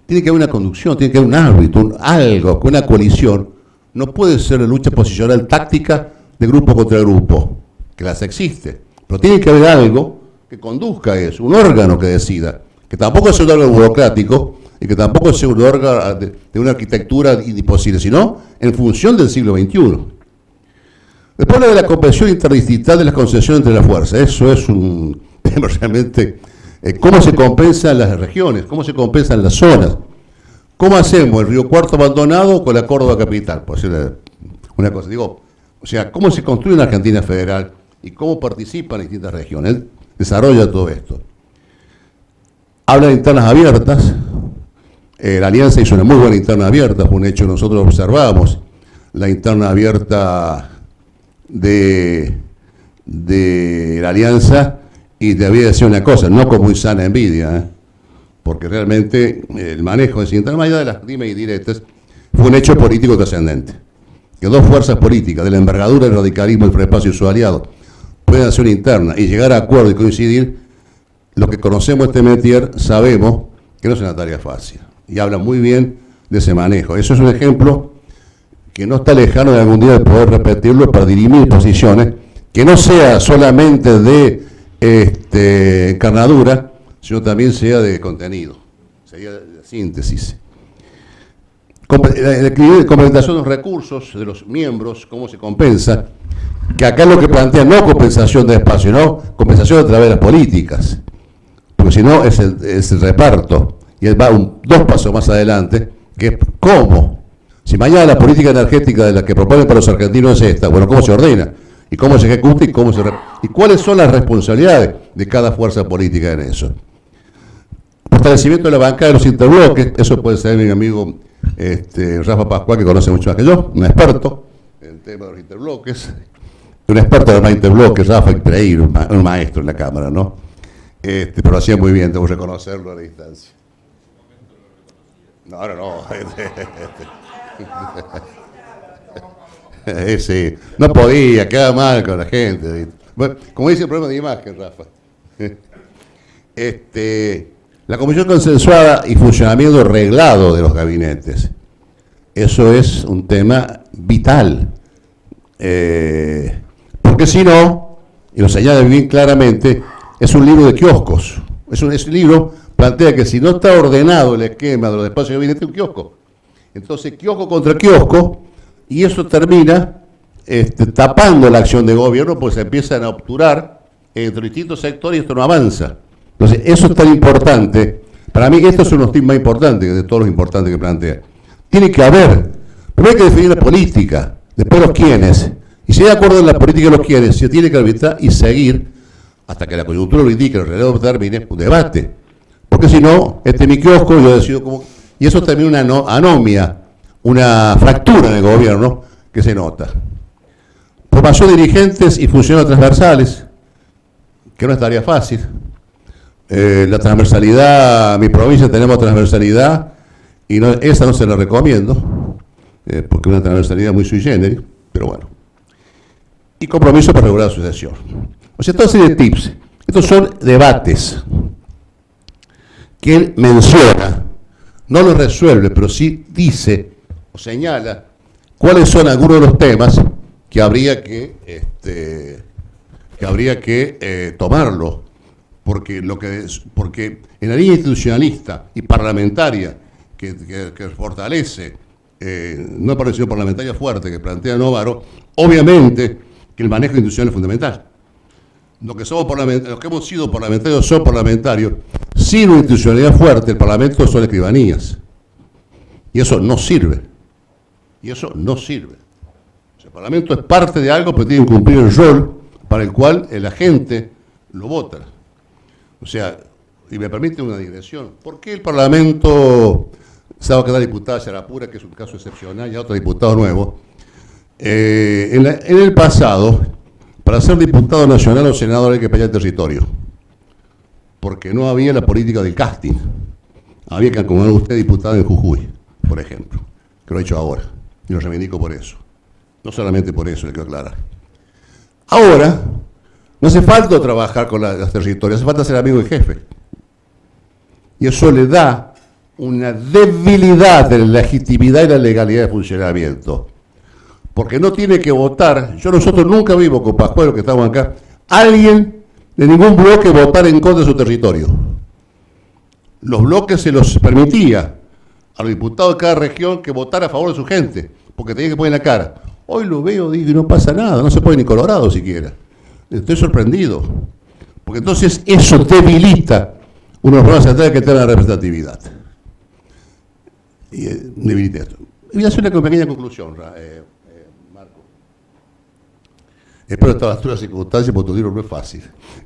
Tiene que haber una conducción, tiene que haber un árbitro, algo, con una coalición. No puede ser una lucha posicional táctica de grupo contra grupo, que las existe, pero tiene que haber algo que conduzca a eso, un órgano que decida, que tampoco sea un órgano burocrático y que tampoco sea un órgano de una arquitectura imposible, sino en función del siglo XXI. Después habla de la comprensión interdistrital de las concesiones entre las fuerzas. Eso es un tema realmente. ¿Cómo se compensan las regiones? ¿Cómo se compensan las zonas? ¿Cómo hacemos el Río Cuarto abandonado con la Córdoba capital? Por decir una cosa. O sea, ¿cómo se construye una Argentina federal y cómo participan las distintas regiones? Él desarrolla todo esto. Habla de internas abiertas. La Alianza hizo una muy buena interna abierta, fue un hecho que nosotros observamos. La interna abierta de la Alianza, y te había decir una cosa, no con muy sana envidia, porque realmente el manejo de esa interna, más allá de las dimes y diretes, fue un hecho político trascendente. Que dos fuerzas políticas de la envergadura del radicalismo, el Frente Espacio y sus aliados puedan hacer una interna y llegar a acuerdo y coincidir, lo que conocemos este métier sabemos que no es una tarea fácil. Y habla muy bien de ese manejo. Eso es un ejemplo que no está lejano de algún día de poder repetirlo para dirimir posiciones, que no sea solamente de encarnadura, sino también sea de contenido, sería de síntesis. Complementación de los recursos de los miembros, cómo se compensa, que acá es lo que plantea, no compensación de espacio, no compensación a través de las políticas, porque si no es el reparto, y él va dos pasos más adelante, que es cómo. Si mañana la política energética de la que proponen para los argentinos es esta, bueno, ¿cómo se ordena? ¿Y cómo se ejecuta? ¿Y cuáles son las responsabilidades de cada fuerza política en eso? Fortalecimiento de la bancada de los interbloques, eso puede ser, mi amigo Rafa Pascual, que conoce mucho más que yo, un experto en el tema de los interbloques, un experto en los interbloques, Rafa increíble, un maestro en la Cámara, ¿no? Pero lo hacía muy bien, tengo que reconocerlo a la distancia. No. Sí, no podía, quedaba mal con la gente. Bueno, como dice el problema de imagen, Rafa. La comisión consensuada y funcionamiento reglado de los gabinetes. Eso es un tema vital. Porque si no, y lo señala bien claramente, es un libro de kioscos. Es un libro plantea que si no está ordenado el esquema de los espacios de gabinete, es un kiosco. Entonces, kiosco contra kiosco, y eso termina tapando la acción de gobierno, porque se empiezan a obturar entre distintos sectores y esto no avanza. Entonces, eso es tan importante. Para mí, estos son los temas más importantes de todos los importantes que plantea. Tiene que haber, primero hay que definir la política, después los quiénes. Y si hay acuerdo en la política de los quiénes, se tiene que arbitrar y seguir hasta que la coyuntura lo indique, el relevo termine, un debate. Porque si no, es mi kiosco, yo decido cómo. Y eso también una anomia, una fractura en el gobierno que se nota. Formación de dirigentes y funcionarios transversales, que no es tarea fácil. La transversalidad, mi provincia tenemos transversalidad, y esa no se la recomiendo, porque es una transversalidad muy sui generis, pero bueno. Y compromiso para regular la sucesión. O sea, toda serie de tips. Estos son debates que él menciona, no los resuelve, pero sí dice o señala cuáles son algunos de los temas que habría que tomarlo, porque en la línea institucionalista y parlamentaria que fortalece, no pareció parlamentaria fuerte que plantea Novaro, obviamente que el manejo institucional es fundamental. Los que hemos sido parlamentarios son parlamentarios. Sin una institucionalidad fuerte, el Parlamento son escribanías. Y eso no sirve. O sea, el Parlamento es parte de algo, pero tiene que cumplir el rol para el cual la gente lo vota. O sea, y me permite una digresión. ¿Por qué el Parlamento, sabe que la diputada Yarapura, que es un caso excepcional, y a otro diputado nuevo, en el pasado, para ser diputado nacional o senador hay que pelear el territorio, porque no había la política del casting. Había que acomodar a usted diputado en Jujuy, por ejemplo, que lo he hecho ahora, y lo reivindico por eso. No solamente por eso, le quiero aclarar. Ahora, no hace falta trabajar con los territorios, hace falta ser amigo del jefe. Y eso le da una debilidad de la legitimidad y la legalidad de funcionamiento. Porque no tiene que votar, nosotros nunca vimos con Pascual, que estamos acá, alguien de ningún bloque votar en contra de su territorio. Los bloques se los permitía a los diputados de cada región que votara a favor de su gente, porque tenía que poner la cara. Hoy lo veo, digo, y no pasa nada, no se puede ni Colorado siquiera. Estoy sorprendido, porque entonces eso debilita uno de los problemas centrales que tiene la representatividad. Y debilita esto. Voy a hacer una pequeña conclusión, Marco. Espero estar a las circunstancias, porque tu libro no es fácil.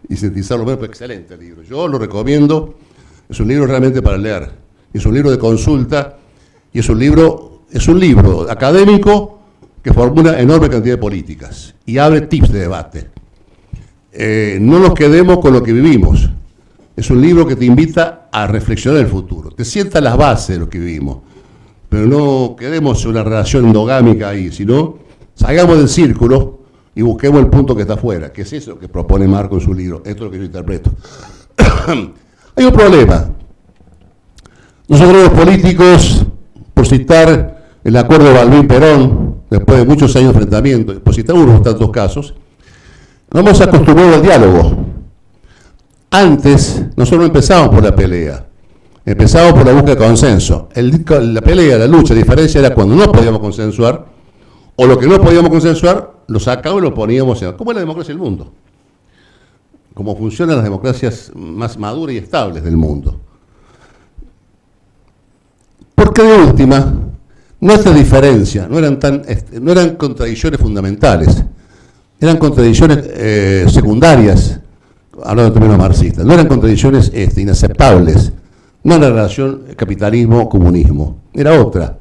Y sintetizarlo menos, pero excelente el libro. Yo lo recomiendo, es un libro realmente para leer. Es un libro de consulta, y es un libro académico que formula una enorme cantidad de políticas y abre tips de debate. No nos quedemos con lo que vivimos. Es un libro que te invita a reflexionar el futuro. Te sienta las bases de lo que vivimos. Pero no quedemos en una relación endogámica ahí, sino salgamos del círculo y busquemos el punto que está afuera, que es eso que propone Marco en su libro. Esto es lo que yo interpreto. Hay un problema. Nosotros los políticos, por citar el acuerdo de Balbín-Perón, después de muchos años de enfrentamiento, por citar unos tantos casos, nos hemos acostumbrado al diálogo. Antes, nosotros no empezamos por la pelea, empezamos por la búsqueda de consenso. La pelea, la lucha, la diferencia era cuando no podíamos consensuar, o lo que no podíamos consensuar, lo sacábamos y lo poníamos en... ¿Cómo es la democracia del mundo? Cómo funcionan las democracias más maduras y estables del mundo. Porque de última, nuestra diferencia no eran contradicciones fundamentales, eran contradicciones secundarias, hablando en términos marxistas, no eran contradicciones inaceptables, no era la relación capitalismo-comunismo, era otra.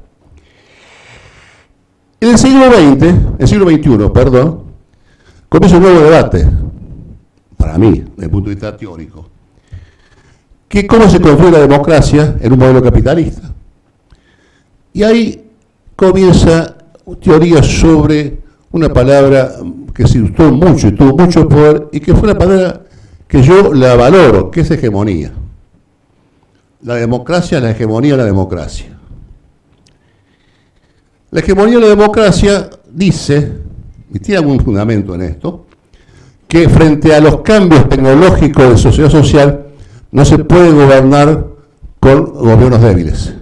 En el siglo XXI, perdón, comienza un nuevo debate, para mí, desde el punto de vista teórico, que cómo se construye la democracia en un modelo capitalista. Y ahí comienza teorías sobre una palabra que se usó mucho y tuvo mucho poder, y que fue una palabra que yo la valoro, que es hegemonía. La democracia, la hegemonía de la democracia. La hegemonía de la democracia dice, y tiene algún fundamento en esto, que frente a los cambios tecnológicos de sociedad social no se puede gobernar con gobiernos débiles.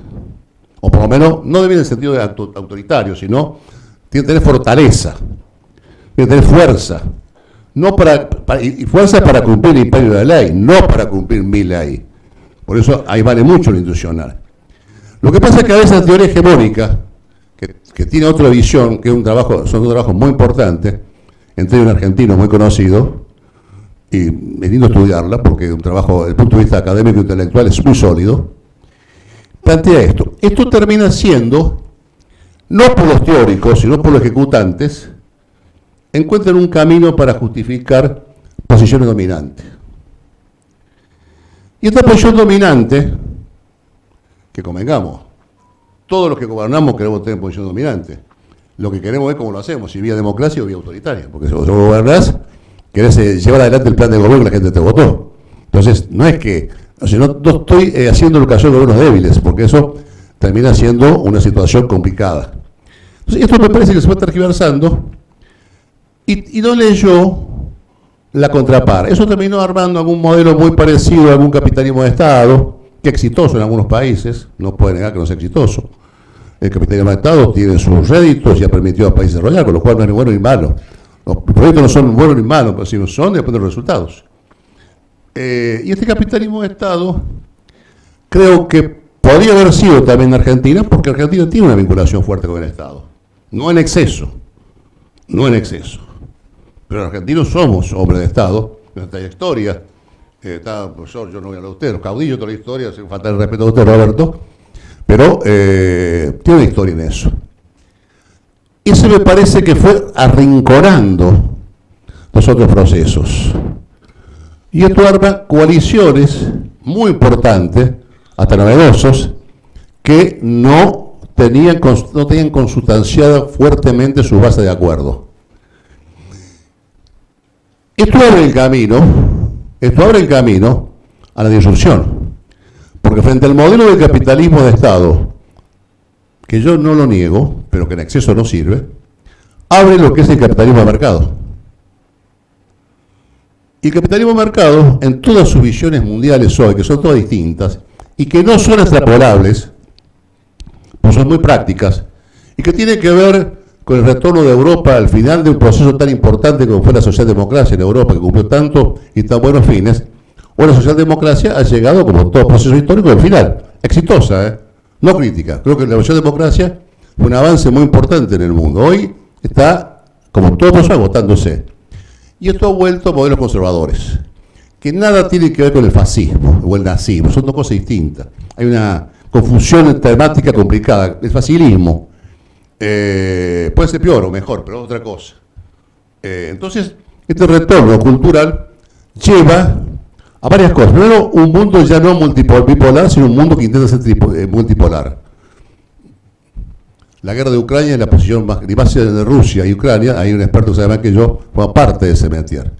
O por lo menos, no débil en el sentido de autoritario, sino tiene que tener fortaleza, tiene que tener fuerza. No y fuerza para cumplir el imperio de la ley, no para cumplir mi ley. Por eso ahí vale mucho lo institucional. Lo que pasa es que a veces la teoría hegemónica, que tiene otra visión, que es son un trabajo muy importante, entre un argentino muy conocido, y es lindo estudiarla, porque un trabajo, desde el punto de vista académico e intelectual, es muy sólido, plantea esto. Esto termina siendo, no por los teóricos, sino por los ejecutantes, encuentran un camino para justificar posiciones dominantes. Y esta posición dominante, que convengamos, todos los que gobernamos queremos tener posición dominante. Lo que queremos es cómo lo hacemos, si vía democracia o vía autoritaria. Porque si vos gobernás, querés llevar adelante el plan de gobierno que la gente te votó. Entonces, no es que, no estoy haciendo lo que hacen los gobiernos débiles, porque eso termina siendo una situación complicada. Entonces, esto me parece que se va tergiversando y no leyó la contraparte. Eso terminó armando algún modelo muy parecido a algún capitalismo de Estado, que es exitoso en algunos países, no puede negar que no es exitoso. El capitalismo de Estado tiene sus réditos y ha permitido a países desarrollar, con lo cual no es ni bueno ni malo. Los proyectos no son buenos ni malos, pero si no son, depende de los resultados. Y este capitalismo de Estado creo que podría haber sido también en Argentina, porque Argentina tiene una vinculación fuerte con el Estado. No en exceso, no en exceso. Pero los argentinos somos hombres de Estado, nuestra trayectoria. Profesor, yo no voy a hablar de usted, los caudillos, toda la historia, sin faltar el respeto a usted, Roberto, pero tiene una historia en eso. Eso me parece que fue arrinconando los otros procesos. Y esto arma coaliciones muy importantes, hasta novedosos, que no tenían consustanciada fuertemente su base de acuerdo. Esto abre el camino a la disrupción, porque frente al modelo del capitalismo de Estado, que yo no lo niego, pero que en exceso no sirve, abre lo que es el capitalismo de mercado. Y el capitalismo de mercado, en todas sus visiones mundiales hoy, que son todas distintas, y que no son extrapolables, pues son muy prácticas, y que tienen que ver con el retorno de Europa al final de un proceso tan importante como fue la socialdemocracia en Europa, que cumplió tanto y tan buenos fines. O la socialdemocracia ha llegado, como todo proceso histórico, al final. Exitosa, no crítica. Creo que la socialdemocracia fue un avance muy importante en el mundo. Hoy está, como todo proceso, agotándose. Y esto ha vuelto a modelos conservadores, que nada tiene que ver con el fascismo o el nazismo, son dos cosas distintas. Hay una confusión temática complicada. El facilismo puede ser peor o mejor, pero es otra cosa. Entonces, este retorno cultural lleva a varias cosas. Primero, un mundo ya no bipolar, sino un mundo que intenta ser multipolar. La guerra de Ucrania es la posición más de Rusia y Ucrania. Hay un experto que sabe más que yo, forma parte de ese metier.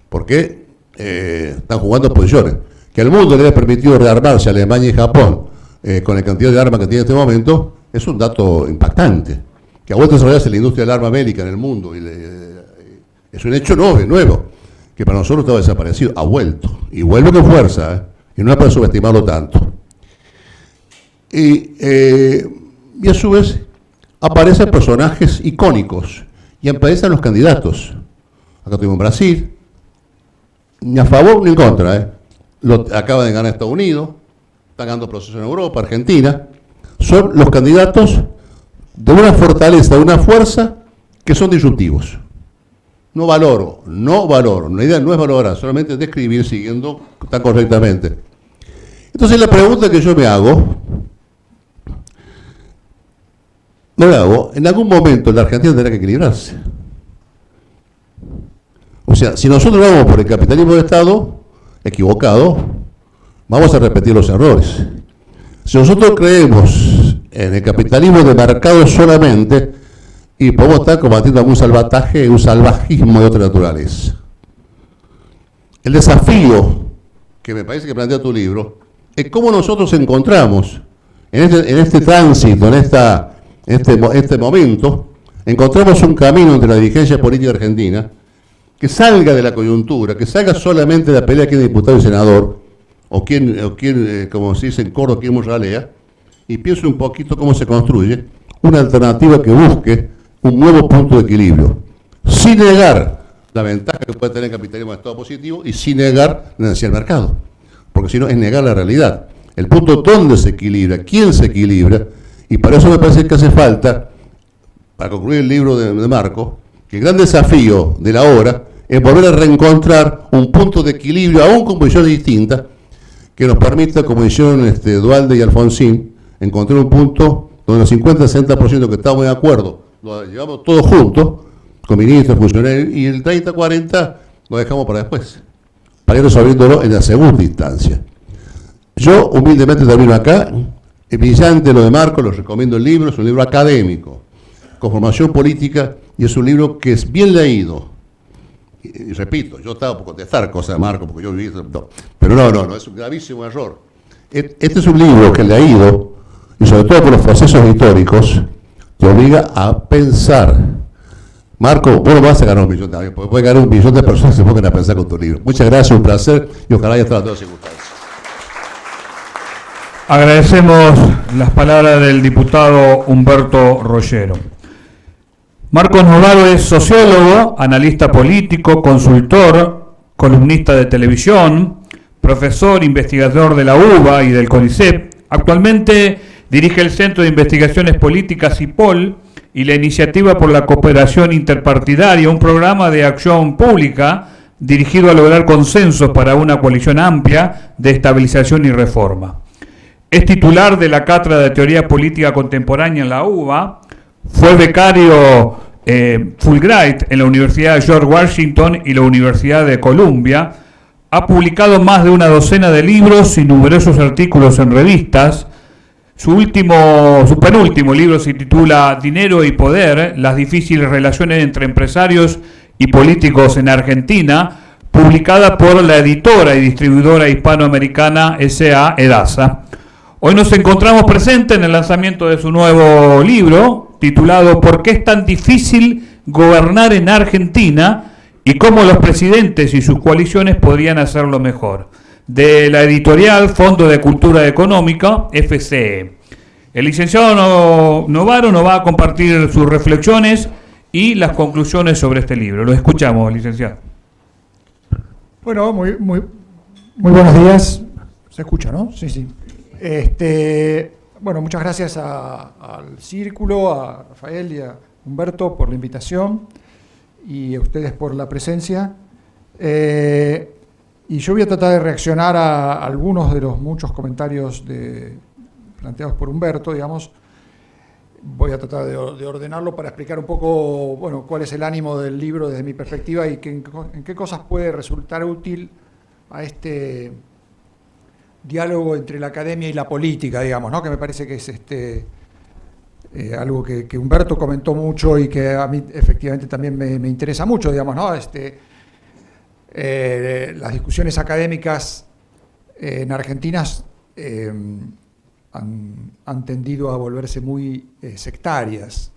Porque están jugando posiciones. Que al mundo le haya permitido rearmarse a Alemania y Japón con la cantidad de armas que tiene en este momento, es un dato impactante. Que ha vuelto a desarrollarse la industria del arma bélica en el mundo. Es un hecho nuevo, que para nosotros estaba desaparecido. Ha vuelto. Y vuelve con fuerza, y no es para subestimarlo tanto. Y a su vez aparecen personajes icónicos y aparecen los candidatos. Acá tuvimos Brasil, ni a favor ni en contra. Acaba de ganar Estados Unidos, está ganando procesos en Europa, Argentina. Son los candidatos de una fortaleza, de una fuerza que son disruptivos. No valoro. La idea no es valorar, solamente describir siguiendo tan correctamente. Entonces la pregunta que yo me hago, Bravo, en algún momento la Argentina tendrá que equilibrarse. O sea, si nosotros vamos por el capitalismo de Estado, equivocado, vamos a repetir los errores. Si nosotros creemos en el capitalismo de mercado solamente, y podemos estar combatiendo algún salvataje, un salvajismo de otra naturaleza. El desafío que me parece que plantea tu libro es cómo nosotros encontramos en este tránsito, en este momento, encontramos un camino entre la dirigencia política argentina que salga de la coyuntura, que salga solamente de la pelea de quién es diputado y senador, o quién, como se dice en Córdoba, quién morralea, y piense un poquito cómo se construye una alternativa que busque un nuevo punto de equilibrio, sin negar la ventaja que puede tener el capitalismo de Estado positivo y sin negar la necesidad del mercado, porque si no es negar la realidad. El punto donde se equilibra, quién se equilibra, y para eso me parece que hace falta, para concluir el libro de Marco, que el gran desafío de la obra es volver a reencontrar un punto de equilibrio, aún con posiciones distintas, que nos permita, como hicieron Duhalde y Alfonsín, encontrar un punto donde los 50-60% que estamos de acuerdo lo llevamos todos juntos, con ministros, funcionarios, y el 30-40% lo dejamos para después, para ir resolviéndolo en la segunda instancia. Yo humildemente termino acá. Es brillante lo de Marco, los recomiendo el libro, es un libro académico, con formación política, y es un libro que es bien leído. Y repito, yo estaba por contestar cosas de Marco, porque yo viví eso, no. Pero no, es un gravísimo error. Este es un libro que leído, y sobre todo por los procesos históricos, te obliga a pensar. Marco, vos no vas a ganar un millón también, porque puede ganar un millón de personas que se pongan a pensar con tu libro. Muchas gracias, un placer, y ojalá haya estado a todas las circunstancias. Agradecemos las palabras del diputado Humberto Rollero. Marcos Novaro es sociólogo, analista político, consultor, columnista de televisión, profesor, investigador de la UBA y del CONICET. Actualmente dirige el Centro de Investigaciones Políticas CIPOL y la Iniciativa por la Cooperación Interpartidaria, un programa de acción pública dirigido a lograr consensos para una coalición amplia de estabilización y reforma. Es titular de la Cátedra de Teoría Política Contemporánea en la UBA, fue becario Fulbright en la Universidad George Washington y la Universidad de Columbia, ha publicado más de una docena de libros y numerosos artículos en revistas. Su penúltimo libro se titula Dinero y Poder, las difíciles relaciones entre empresarios y políticos en Argentina, publicada por la editora y distribuidora hispanoamericana S.A. Edasa. Hoy nos encontramos presentes en el lanzamiento de su nuevo libro, titulado ¿Por qué es tan difícil gobernar en Argentina y cómo los presidentes y sus coaliciones podrían hacerlo mejor?, de la editorial Fondo de Cultura Económica, FCE. El licenciado Novaro nos va a compartir sus reflexiones y las conclusiones sobre este libro. Lo escuchamos, licenciado. Bueno, muy buenos días. ¿Se escucha, no? Sí. Bueno, muchas gracias al Círculo, a Rafael y a Humberto por la invitación y a ustedes por la presencia. Y yo voy a tratar de reaccionar a algunos de los muchos comentarios planteados por Humberto, digamos. Voy a tratar de ordenarlo para explicar un poco, bueno, cuál es el ánimo del libro desde mi perspectiva y en qué cosas puede resultar útil a este diálogo entre la academia y la política, digamos, ¿no? Que me parece que es algo que Humberto comentó mucho y que a mí efectivamente también me interesa mucho, digamos, ¿no? Las discusiones académicas en Argentina han tendido a volverse muy sectarias.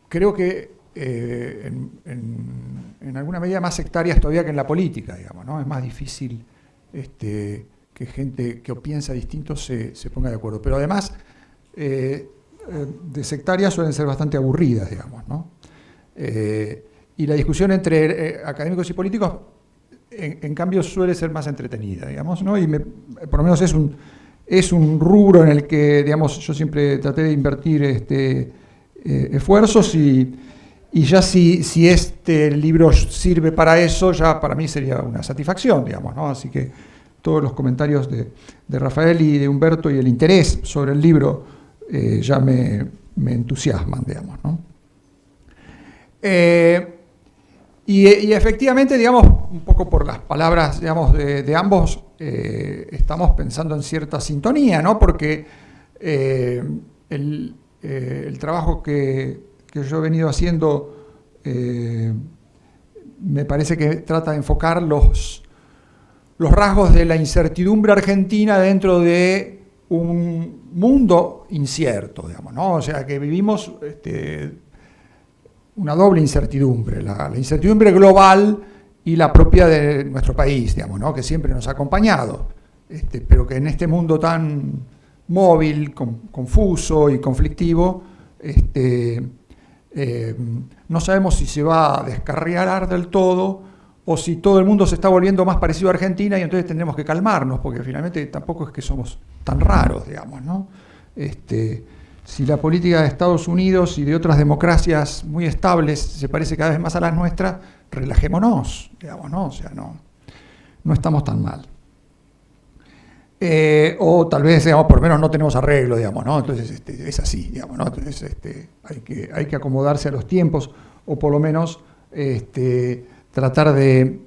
Creo que en alguna medida más sectarias todavía que en la política, digamos, ¿no? Es más difícil que gente que piensa distinto se ponga de acuerdo. Pero además, de sectarias suelen ser bastante aburridas, digamos, ¿no? Y la discusión entre académicos y políticos, en cambio, suele ser más entretenida, digamos, ¿no? Y por lo menos es un rubro en el que, digamos, yo siempre traté de invertir esfuerzos y ya si este libro sirve para eso, ya para mí sería una satisfacción, digamos, ¿no? Así que todos los comentarios de Rafael y de Humberto y el interés sobre el libro ya me entusiasman, digamos, ¿no? Y efectivamente, digamos, un poco por las palabras, digamos, de ambos, estamos pensando en cierta sintonía, ¿no? Porque el trabajo que yo he venido haciendo me parece que trata de enfocar los rasgos de la incertidumbre argentina dentro de un mundo incierto, digamos, ¿no? O sea, que vivimos una doble incertidumbre, la incertidumbre global y la propia de nuestro país, digamos, ¿no? Que siempre nos ha acompañado, pero que en este mundo tan móvil, confuso y conflictivo, no sabemos si se va a descarrilar del todo o si todo el mundo se está volviendo más parecido a Argentina y entonces tendremos que calmarnos, porque finalmente tampoco es que somos tan raros, digamos, ¿no? Si la política de Estados Unidos y de otras democracias muy estables se parece cada vez más a las nuestras, relajémonos, digamos, ¿no? O sea, no estamos tan mal. O tal vez, digamos, por lo menos no tenemos arreglo, digamos, ¿no? Entonces es así, digamos, ¿no? Entonces hay que acomodarse a los tiempos, o por lo menos tratar de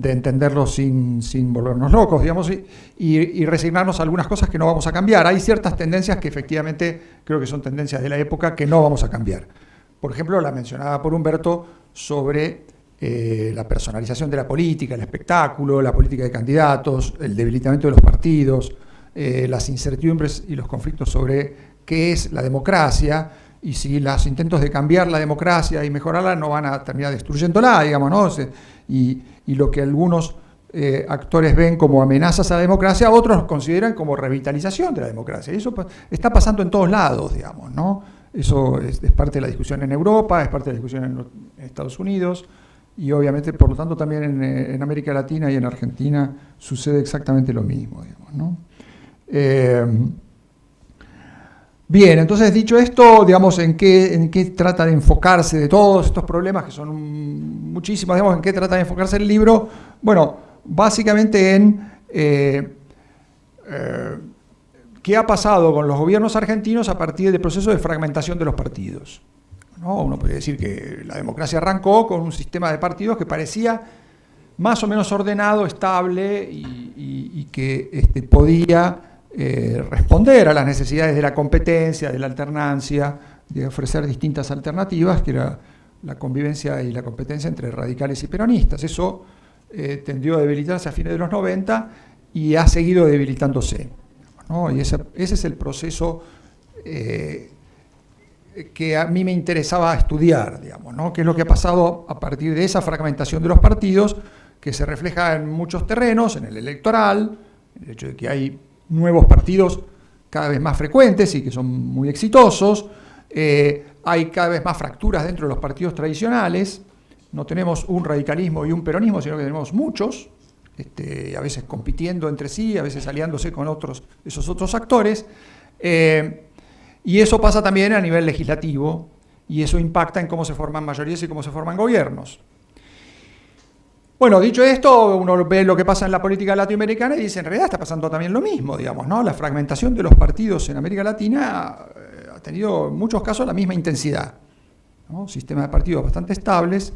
entenderlo sin volvernos locos, digamos, y resignarnos a algunas cosas que no vamos a cambiar. Hay ciertas tendencias que efectivamente creo que son tendencias de la época que no vamos a cambiar. Por ejemplo, la mencionada por Humberto sobre la personalización de la política, el espectáculo, la política de candidatos, el debilitamiento de los partidos, las incertidumbres y los conflictos sobre qué es la democracia, y si los intentos de cambiar la democracia y mejorarla no van a terminar destruyéndola, digamos, ¿no? Y lo que algunos actores ven como amenazas a la democracia, otros consideran como revitalización de la democracia. Y eso está pasando en todos lados, digamos, ¿no? Eso es parte de la discusión en Europa, es parte de la discusión en Estados Unidos, y obviamente, por lo tanto, también en América Latina y en Argentina sucede exactamente lo mismo, digamos, ¿no? Bien, entonces, dicho esto, digamos, ¿en qué trata de enfocarse de todos estos problemas, que son muchísimos, digamos, en qué trata de enfocarse el libro? Bueno, básicamente en qué ha pasado con los gobiernos argentinos a partir del proceso de fragmentación de los partidos, ¿no? Uno puede decir que la democracia arrancó con un sistema de partidos que parecía más o menos ordenado, estable y que podía responder a las necesidades de la competencia, de la alternancia, de ofrecer distintas alternativas, que era la convivencia y la competencia entre radicales y peronistas. Eso tendió a debilitarse a fines de los 90 y ha seguido debilitándose, ¿no? Y ese es el proceso que a mí me interesaba estudiar, digamos, ¿no? ¿Qué es lo que ha pasado a partir de esa fragmentación de los partidos, que se refleja en muchos terrenos, en el electoral, en el hecho de que hay nuevos partidos cada vez más frecuentes y que son muy exitosos, hay cada vez más fracturas dentro de los partidos tradicionales, no tenemos un radicalismo y un peronismo, sino que tenemos muchos, a veces compitiendo entre sí, a veces aliándose con esos otros actores, y eso pasa también a nivel legislativo, y eso impacta en cómo se forman mayorías y cómo se forman gobiernos. Bueno, dicho esto, uno ve lo que pasa en la política latinoamericana y dice, en realidad está pasando también lo mismo, digamos, ¿no? La fragmentación de los partidos en América Latina ha tenido en muchos casos la misma intensidad, ¿no? Sistemas de partidos bastante estables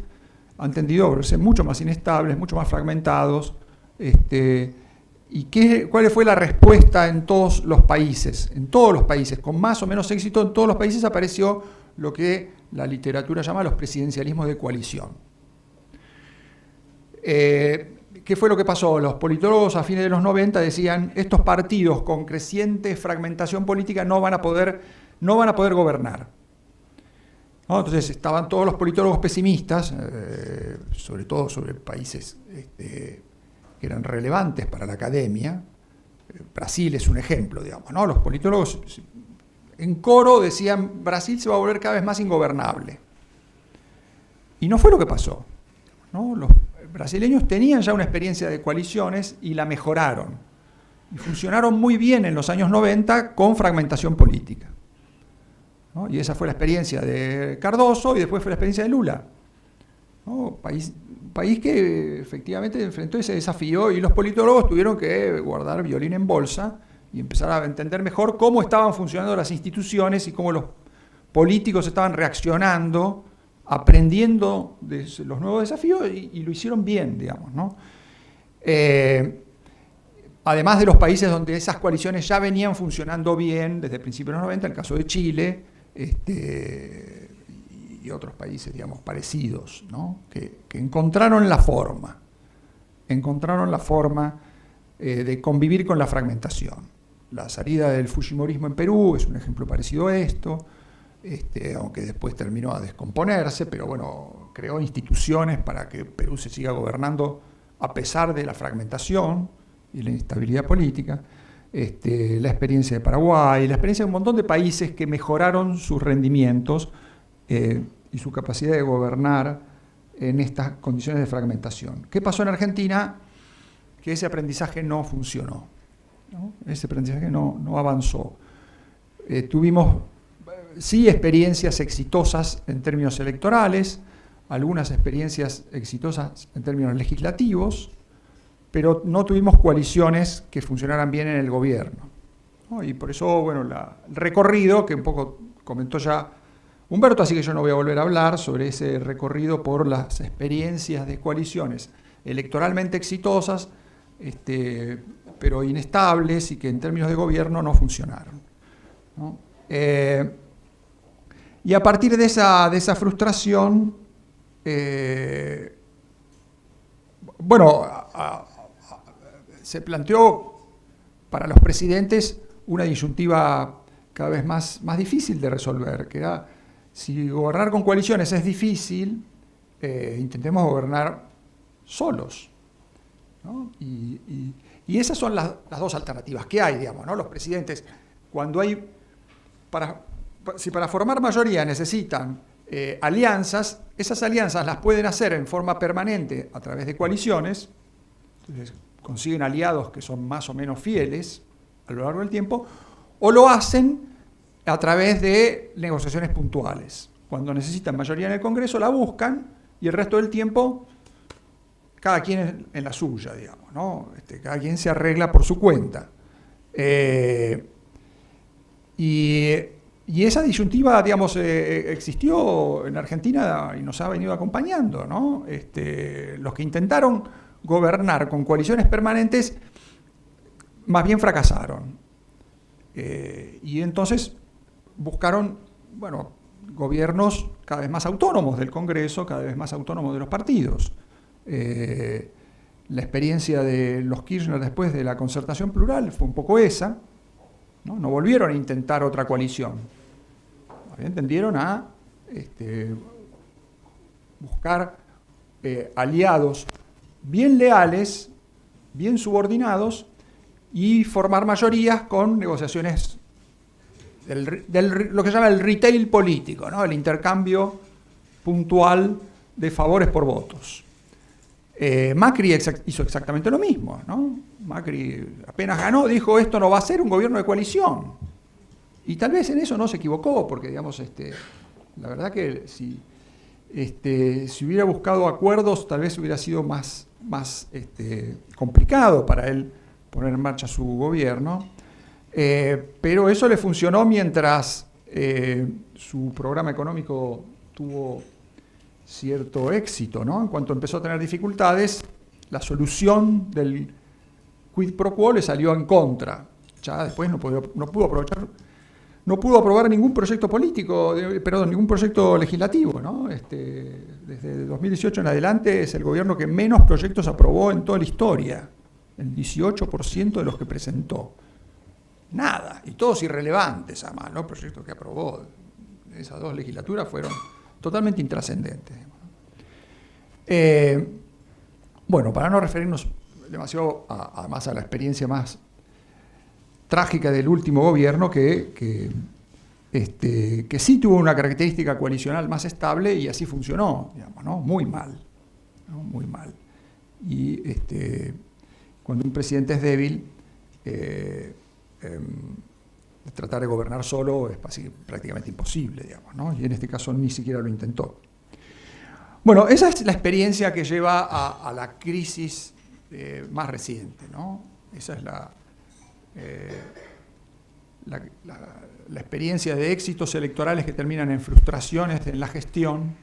han tendido a volverse mucho más inestables, mucho más fragmentados. ¿Y cuál fue la respuesta en todos los países? En todos los países, con más o menos éxito, en todos los países apareció lo que la literatura llama los presidencialismos de coalición. ¿Qué fue lo que pasó? Los politólogos a fines de los 90 decían, estos partidos con creciente fragmentación política no van a poder gobernar, ¿no? Entonces estaban todos los politólogos pesimistas, sobre todo sobre países que eran relevantes para la academia. Brasil es un ejemplo, digamos, ¿no? Los politólogos en coro decían, Brasil se va a volver cada vez más ingobernable. Y no fue lo que pasó, ¿no? Los brasileños tenían ya una experiencia de coaliciones y la mejoraron. Y funcionaron muy bien en los años 90 con fragmentación política, ¿no? Y esa fue la experiencia de Cardoso y después fue la experiencia de Lula, ¿no? País que efectivamente enfrentó ese desafío y los politólogos tuvieron que guardar violín en bolsa y empezar a entender mejor cómo estaban funcionando las instituciones y cómo los políticos estaban reaccionando, aprendiendo de los nuevos desafíos y lo hicieron bien, digamos, ¿no? Además de los países donde esas coaliciones ya venían funcionando bien desde principios de los 90, el caso de Chile y otros países, digamos, parecidos, ¿no? que encontraron la forma de convivir con la fragmentación. La salida del fujimorismo en Perú es un ejemplo parecido a esto, aunque después terminó a descomponerse, pero bueno, creó instituciones para que Perú se siga gobernando a pesar de la fragmentación y la inestabilidad política. La experiencia de Paraguay, la experiencia de un montón de países que mejoraron sus rendimientos y su capacidad de gobernar en estas condiciones de fragmentación. ¿Qué pasó en Argentina? Que ese aprendizaje no funcionó, ¿no? Ese aprendizaje no avanzó. Tuvimos sí experiencias exitosas en términos electorales, algunas experiencias exitosas en términos legislativos, pero no tuvimos coaliciones que funcionaran bien en el gobierno, ¿no? Y por eso, bueno, el recorrido, que un poco comentó ya Humberto, así que yo no voy a volver a hablar sobre ese recorrido por las experiencias de coaliciones electoralmente exitosas, pero inestables y que en términos de gobierno no funcionaron, ¿no? Y a partir de esa frustración, se planteó para los presidentes una disyuntiva cada vez más difícil de resolver, que era, si gobernar con coaliciones es difícil, intentemos gobernar solos, ¿no? Y esas son las dos alternativas que hay, digamos, ¿no? Los presidentes, cuando hay, si para formar mayoría necesitan alianzas, esas alianzas las pueden hacer en forma permanente a través de coaliciones, entonces consiguen aliados que son más o menos fieles a lo largo del tiempo, o lo hacen a través de negociaciones puntuales. Cuando necesitan mayoría en el Congreso la buscan y el resto del tiempo cada quien en la suya, digamos, ¿no? Cada quien se arregla por su cuenta. Y esa disyuntiva, digamos, existió en Argentina y nos ha venido acompañando, ¿no? Los que intentaron gobernar con coaliciones permanentes más bien fracasaron. Y entonces buscaron, bueno, gobiernos cada vez más autónomos del Congreso, cada vez más autónomos de los partidos. La experiencia de los Kirchner después de la concertación plural fue un poco esa, ¿no? No volvieron a intentar otra coalición. Tendieron a buscar aliados bien leales, bien subordinados y formar mayorías con negociaciones lo que se llama el retail político, ¿no? El intercambio puntual de favores por votos. Macri hizo exactamente lo mismo, ¿no? Macri apenas ganó, dijo, esto no va a ser un gobierno de coalición. Y tal vez en eso no se equivocó, porque, digamos, la verdad que si hubiera buscado acuerdos, tal vez hubiera sido más complicado para él poner en marcha su gobierno. Pero eso le funcionó mientras su programa económico tuvo cierto éxito, ¿no? En cuanto empezó a tener dificultades, la solución del quid pro quo le salió en contra. Ya después no pudo aprobar ningún proyecto político, ningún proyecto legislativo, ¿no? Desde 2018 en adelante es el gobierno que menos proyectos aprobó en toda la historia, el 18% de los que presentó. Nada, y todos irrelevantes además, los proyectos que aprobó esas dos legislaturas fueron totalmente intrascendentes. Bueno, para no referirnos demasiado además a la experiencia más trágica del último gobierno, que sí tuvo una característica coalicional más estable y así funcionó, digamos, ¿no? Muy mal, ¿no? Muy mal. Y cuando un presidente es débil, tratar de gobernar solo es prácticamente imposible, digamos, ¿no? Y en este caso ni siquiera lo intentó. Bueno, esa es la experiencia que lleva a la crisis más reciente, ¿no? Esa es la experiencia de éxitos electorales que terminan en frustraciones en la gestión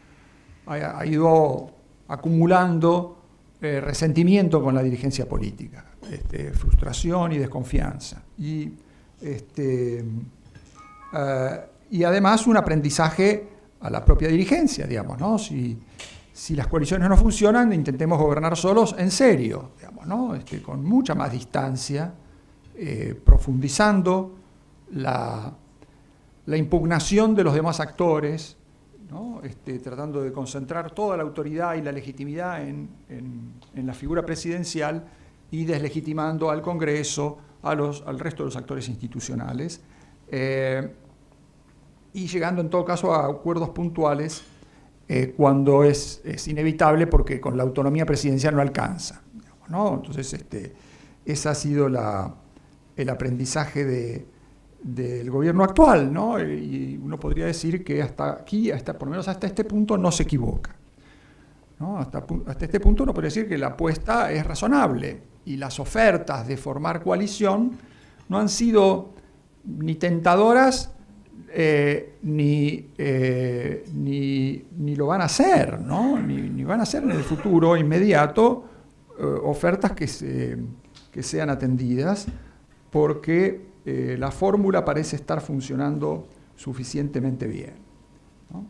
ha ido acumulando resentimiento con la dirigencia política, frustración y desconfianza. Y además un aprendizaje a la propia dirigencia, digamos, ¿no? Si las coaliciones no funcionan, intentemos gobernar solos en serio, digamos, ¿no? Con mucha más distancia, profundizando la impugnación de los demás actores, ¿no? Tratando de concentrar toda la autoridad y la legitimidad en la figura presidencial y deslegitimando al Congreso, al resto de los actores institucionales, y llegando en todo caso a acuerdos puntuales cuando es inevitable, porque con la autonomía presidencial no alcanza, digamos, ¿no? Entonces ese ha sido el aprendizaje del gobierno actual, ¿no? Y uno podría decir que hasta aquí, por lo menos hasta este punto, no se equivoca, ¿no? Hasta este punto uno podría decir que la apuesta es razonable y las ofertas de formar coalición no han sido ni tentadoras ni lo van a hacer, ¿no? Ni van a hacer en el futuro inmediato ofertas que sean atendidas, porque la fórmula parece estar funcionando suficientemente bien, ¿no?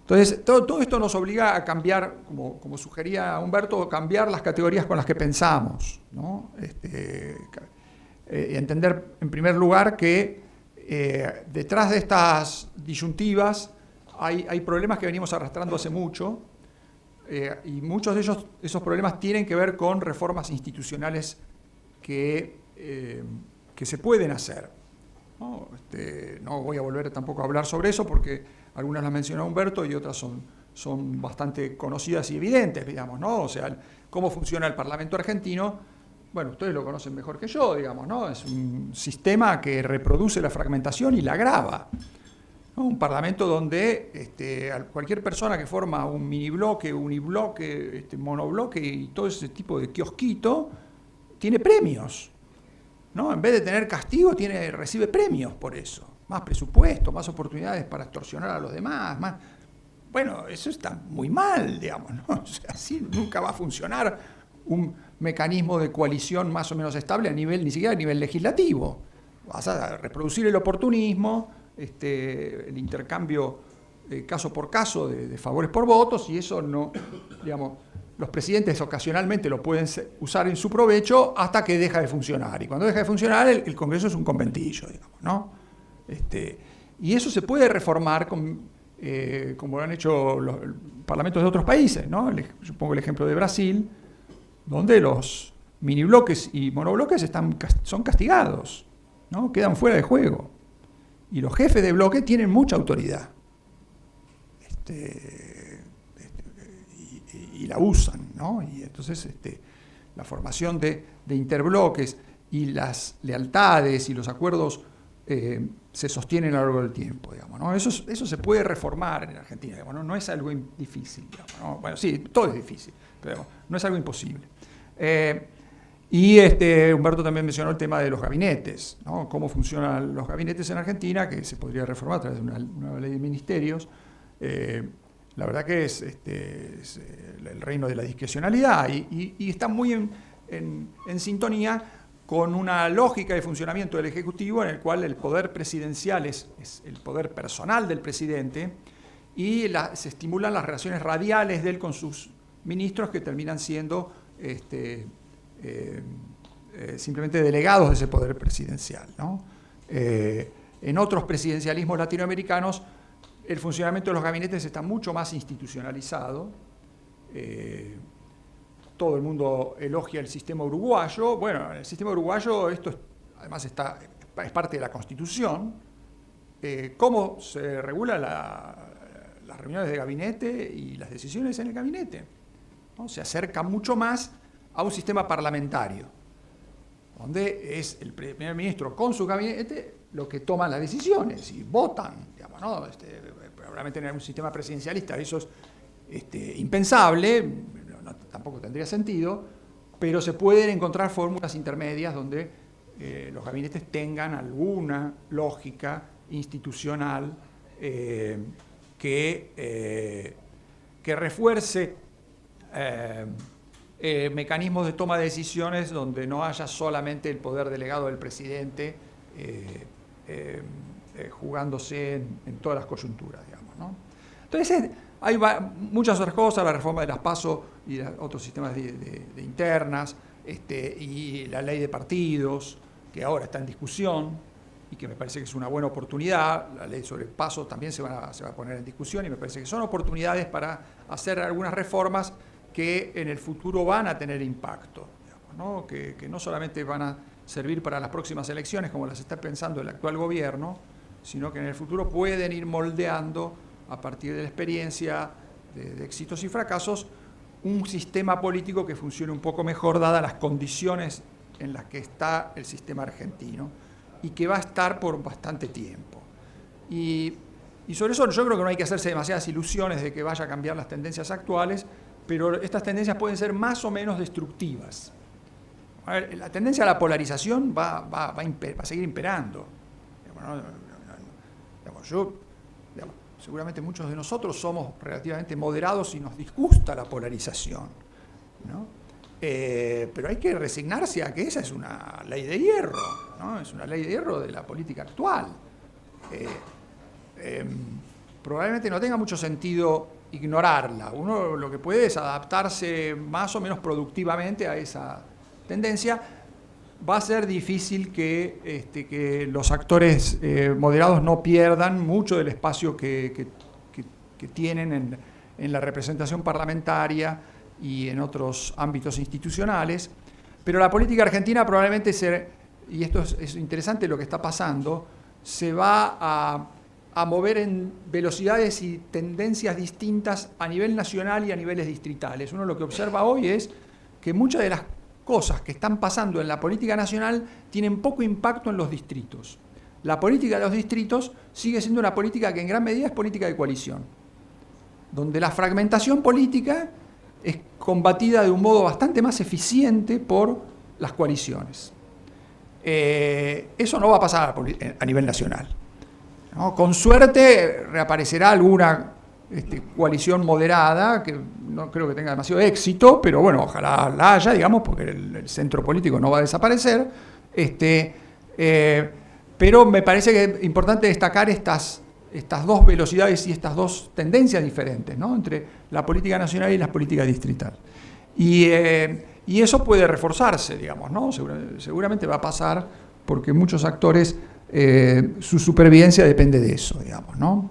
Entonces, todo esto nos obliga a cambiar, como sugería Humberto, cambiar las categorías con las que pensamos, ¿no? Entender, en primer lugar, que detrás de estas disyuntivas hay problemas que venimos arrastrando hace mucho, y muchos de esos problemas tienen que ver con reformas institucionales que se pueden hacer, ¿no? No voy a volver tampoco a hablar sobre eso porque algunas las mencionó Humberto y otras son bastante conocidas y evidentes, digamos, ¿no? O sea, cómo funciona el Parlamento argentino, bueno, ustedes lo conocen mejor que yo, digamos, ¿no? Es un sistema que reproduce la fragmentación y la agrava, ¿no? Un parlamento donde cualquier persona que forma un minibloque, unibloque, monobloque y todo ese tipo de kiosquito, tiene premios, ¿no? En vez de tener castigo, recibe premios por eso. Más presupuesto, más oportunidades para extorsionar a los demás, más. Bueno, eso está muy mal, digamos, ¿no? O sea, así nunca va a funcionar un mecanismo de coalición más o menos estable ni siquiera a nivel legislativo. Vas a reproducir el oportunismo, el intercambio caso por caso de favores por votos, y eso no, digamos, los presidentes ocasionalmente lo pueden usar en su provecho hasta que deja de funcionar. Y cuando deja de funcionar, el Congreso es un conventillo, digamos, ¿no? Y eso se puede reformar como lo han hecho los parlamentos de otros países, ¿no? Yo pongo el ejemplo de Brasil, donde los minibloques y monobloques son castigados, ¿no? Quedan fuera de juego. Y los jefes de bloque tienen mucha autoridad. Y la usan, ¿no? Y entonces la formación de interbloques y las lealtades y los acuerdos se sostienen a lo largo del tiempo, digamos, ¿no? Eso se puede reformar en Argentina, digamos, ¿no? No es algo difícil, digamos, ¿no? Bueno, sí, todo es difícil, pero no es algo imposible. Y Humberto también mencionó el tema de los gabinetes, ¿no? Cómo funcionan los gabinetes en Argentina, que se podría reformar a través de una nueva ley de ministerios. La verdad que es el reino de la discrecionalidad y está muy en sintonía con una lógica de funcionamiento del Ejecutivo en el cual el poder presidencial es el poder personal del presidente y se estimulan las relaciones radiales de él con sus ministros, que terminan siendo simplemente delegados de ese poder presidencial, ¿no? En otros presidencialismos latinoamericanos el funcionamiento de los gabinetes está mucho más institucionalizado. Todo el mundo elogia el sistema uruguayo. Bueno, en el sistema uruguayo esto además es parte de la Constitución. ¿Cómo se regula las reuniones de gabinete y las decisiones en el gabinete, ¿no? Se acerca mucho más a un sistema parlamentario, donde es el primer ministro con su gabinete lo que toman las decisiones y votan, digamos, ¿no? Probablemente en un sistema presidencialista eso es impensable, tampoco tendría sentido, pero se pueden encontrar fórmulas intermedias donde los gabinetes tengan alguna lógica institucional que refuerce mecanismos de toma de decisiones donde no haya solamente el poder delegado del presidente jugándose en todas las coyunturas, digamos, ¿no? Entonces, hay muchas otras cosas, la reforma de las PASO y otros sistemas de internas, y la ley de partidos, que ahora está en discusión y que me parece que es una buena oportunidad. La ley sobre PASO también se va a poner en discusión y me parece que son oportunidades para hacer algunas reformas que en el futuro van a tener impacto, digamos, ¿no? Que no solamente van a servir para las próximas elecciones, como las está pensando el actual gobierno, sino que en el futuro pueden ir moldeando, a partir de la experiencia de éxitos y fracasos, un sistema político que funcione un poco mejor, dadas las condiciones en las que está el sistema argentino, y que va a estar por bastante tiempo. Y sobre eso yo creo que no hay que hacerse demasiadas ilusiones de que vaya a cambiar las tendencias actuales, pero estas tendencias pueden ser más o menos destructivas. A ver, la tendencia a la polarización va a seguir imperando. Seguramente muchos de nosotros somos relativamente moderados y nos disgusta la polarización, ¿no? Pero hay que resignarse a que esa es una ley de hierro, ¿no? Es una ley de hierro de la política actual. Probablemente no tenga mucho sentido ignorarla. Uno lo que puede es adaptarse más o menos productivamente a esa tendencia. Va a ser difícil que los actores moderados no pierdan mucho del espacio que tienen en la representación parlamentaria y en otros ámbitos institucionales. Pero la política argentina probablemente, y esto es interesante lo que está pasando, se va a mover en velocidades y tendencias distintas a nivel nacional y a niveles distritales. Uno lo que observa hoy es que muchas de las cosas que están pasando en la política nacional tienen poco impacto en los distritos. La política de los distritos sigue siendo una política que en gran medida es política de coalición, donde la fragmentación política es combatida de un modo bastante más eficiente por las coaliciones. Eso no va a pasar a nivel nacional, ¿no? Con suerte reaparecerá alguna coalición moderada, que no creo que tenga demasiado éxito, pero bueno, ojalá la haya, digamos, porque el centro político no va a desaparecer. Pero me parece que es importante destacar estas dos velocidades y estas dos tendencias diferentes, ¿no? Entre la política nacional y la política distrital. Y eso puede reforzarse, digamos, ¿no? Seguramente va a pasar porque muchos actores, su supervivencia depende de eso, digamos, ¿no?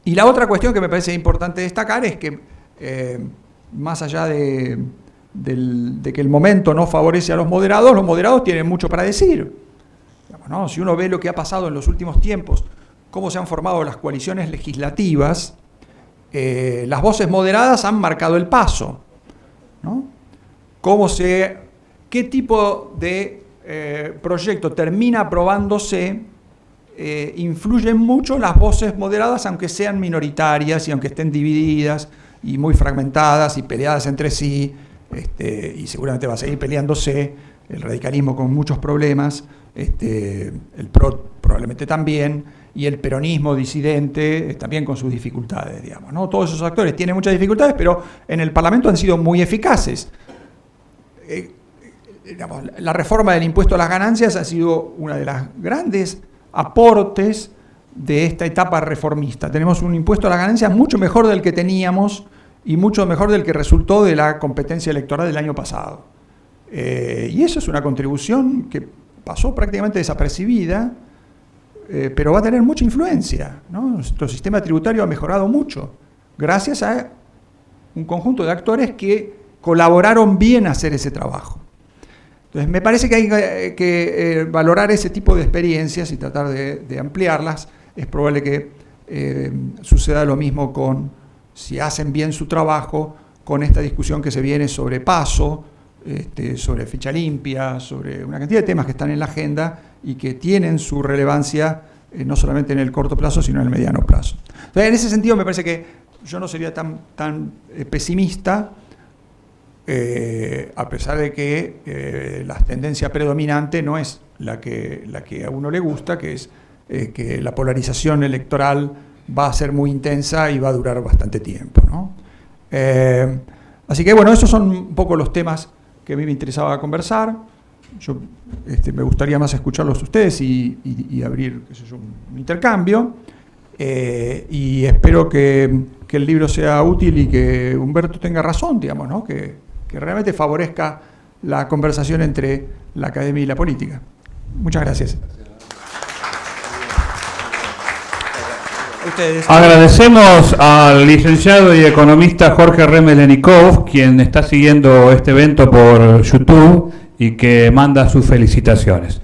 Y la otra cuestión que me parece importante destacar es que, más allá de que el momento no favorece a los moderados tienen mucho para decir. Digamos, ¿no? Si uno ve lo que ha pasado en los últimos tiempos, cómo se han formado las coaliciones legislativas, las voces moderadas han marcado el paso, ¿no? ¿Qué tipo de proyecto termina aprobándose? Influyen mucho las voces moderadas, aunque sean minoritarias y aunque estén divididas y muy fragmentadas y peleadas entre sí, y seguramente va a seguir peleándose el radicalismo con muchos problemas, el PRO probablemente también, y el peronismo disidente también con sus dificultades, digamos, ¿no? Todos esos actores tienen muchas dificultades, pero en el Parlamento han sido muy eficaces. Digamos, la reforma del impuesto a las ganancias ha sido una de las grandes aportes de esta etapa reformista. Tenemos un impuesto a las ganancias mucho mejor del que teníamos y mucho mejor del que resultó de la competencia electoral del año pasado. Y eso es una contribución que pasó prácticamente desapercibida, pero va a tener mucha influencia, ¿no? Nuestro sistema tributario ha mejorado mucho, gracias a un conjunto de actores que colaboraron bien a hacer ese trabajo. Entonces, me parece que hay que valorar ese tipo de experiencias y tratar de ampliarlas. Es probable que suceda lo mismo si hacen bien su trabajo, con esta discusión que se viene sobre PASO, sobre ficha limpia, sobre una cantidad de temas que están en la agenda y que tienen su relevancia no solamente en el corto plazo, sino en el mediano plazo. Entonces, en ese sentido, me parece que yo no sería tan pesimista, a pesar de que la tendencia predominante no es la que a uno le gusta, que es que la polarización electoral va a ser muy intensa y va a durar bastante tiempo, ¿no? Así que bueno, esos son un poco los temas que a mí me interesaba conversar. Yo me gustaría más escucharlos a ustedes y abrir, qué sé yo, un intercambio. Y espero que el libro sea útil y que Humberto tenga razón, digamos, ¿no? Que realmente favorezca la conversación entre la academia y la política. Muchas gracias. Ustedes. Agradecemos al licenciado y economista Jorge Remelenikov, quien está siguiendo este evento por YouTube y que manda sus felicitaciones.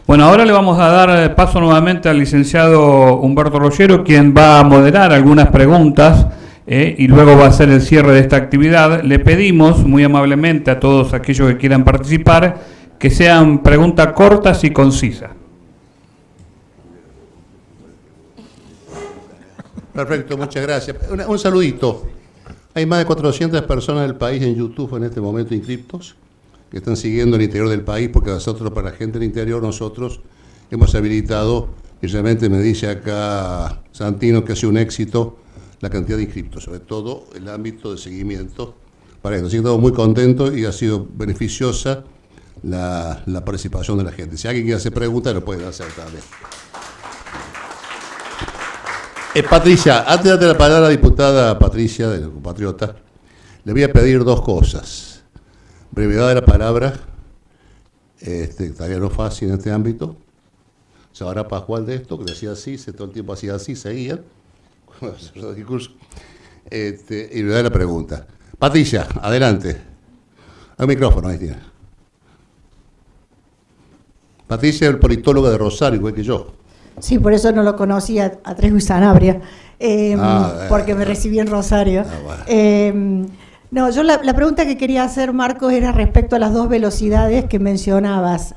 Bueno, ahora le vamos a dar paso nuevamente al licenciado Humberto Rollero, quien va a moderar algunas preguntas y luego va a hacer el cierre de esta actividad. Le pedimos muy amablemente a todos aquellos que quieran participar que sean preguntas cortas y concisas. Perfecto, muchas gracias. Un saludito. Hay más de 400 personas del país en YouTube en este momento inscriptos, que están siguiendo el interior del país, porque nosotros, para la gente del interior, nosotros hemos habilitado, y realmente me dice acá Santino que ha sido un éxito la cantidad de inscriptos, sobre todo el ámbito de seguimiento para esto. Así que estamos muy contentos y ha sido beneficiosa la participación de la gente. Si alguien quiere hacer preguntas, lo puede hacer también. Patricia, antes de darte la palabra a la diputada Patricia, de la compatriota, le voy a pedir dos cosas. Brevedad de la palabra, todavía no es fácil en este ámbito. Sabrá Pascual de esto, que decía así, todo el tiempo hacía así, seguía. Y brevedad de la pregunta. Patricia, adelante. Al micrófono, ahí tiene. Patricia es el politóloga de Rosario, igual que yo. Sí, por eso no lo conocía a Trejo y Sanabria, porque me recibí en Rosario. Bueno. No, yo la pregunta que quería hacer, Marcos, era respecto a las dos velocidades que mencionabas.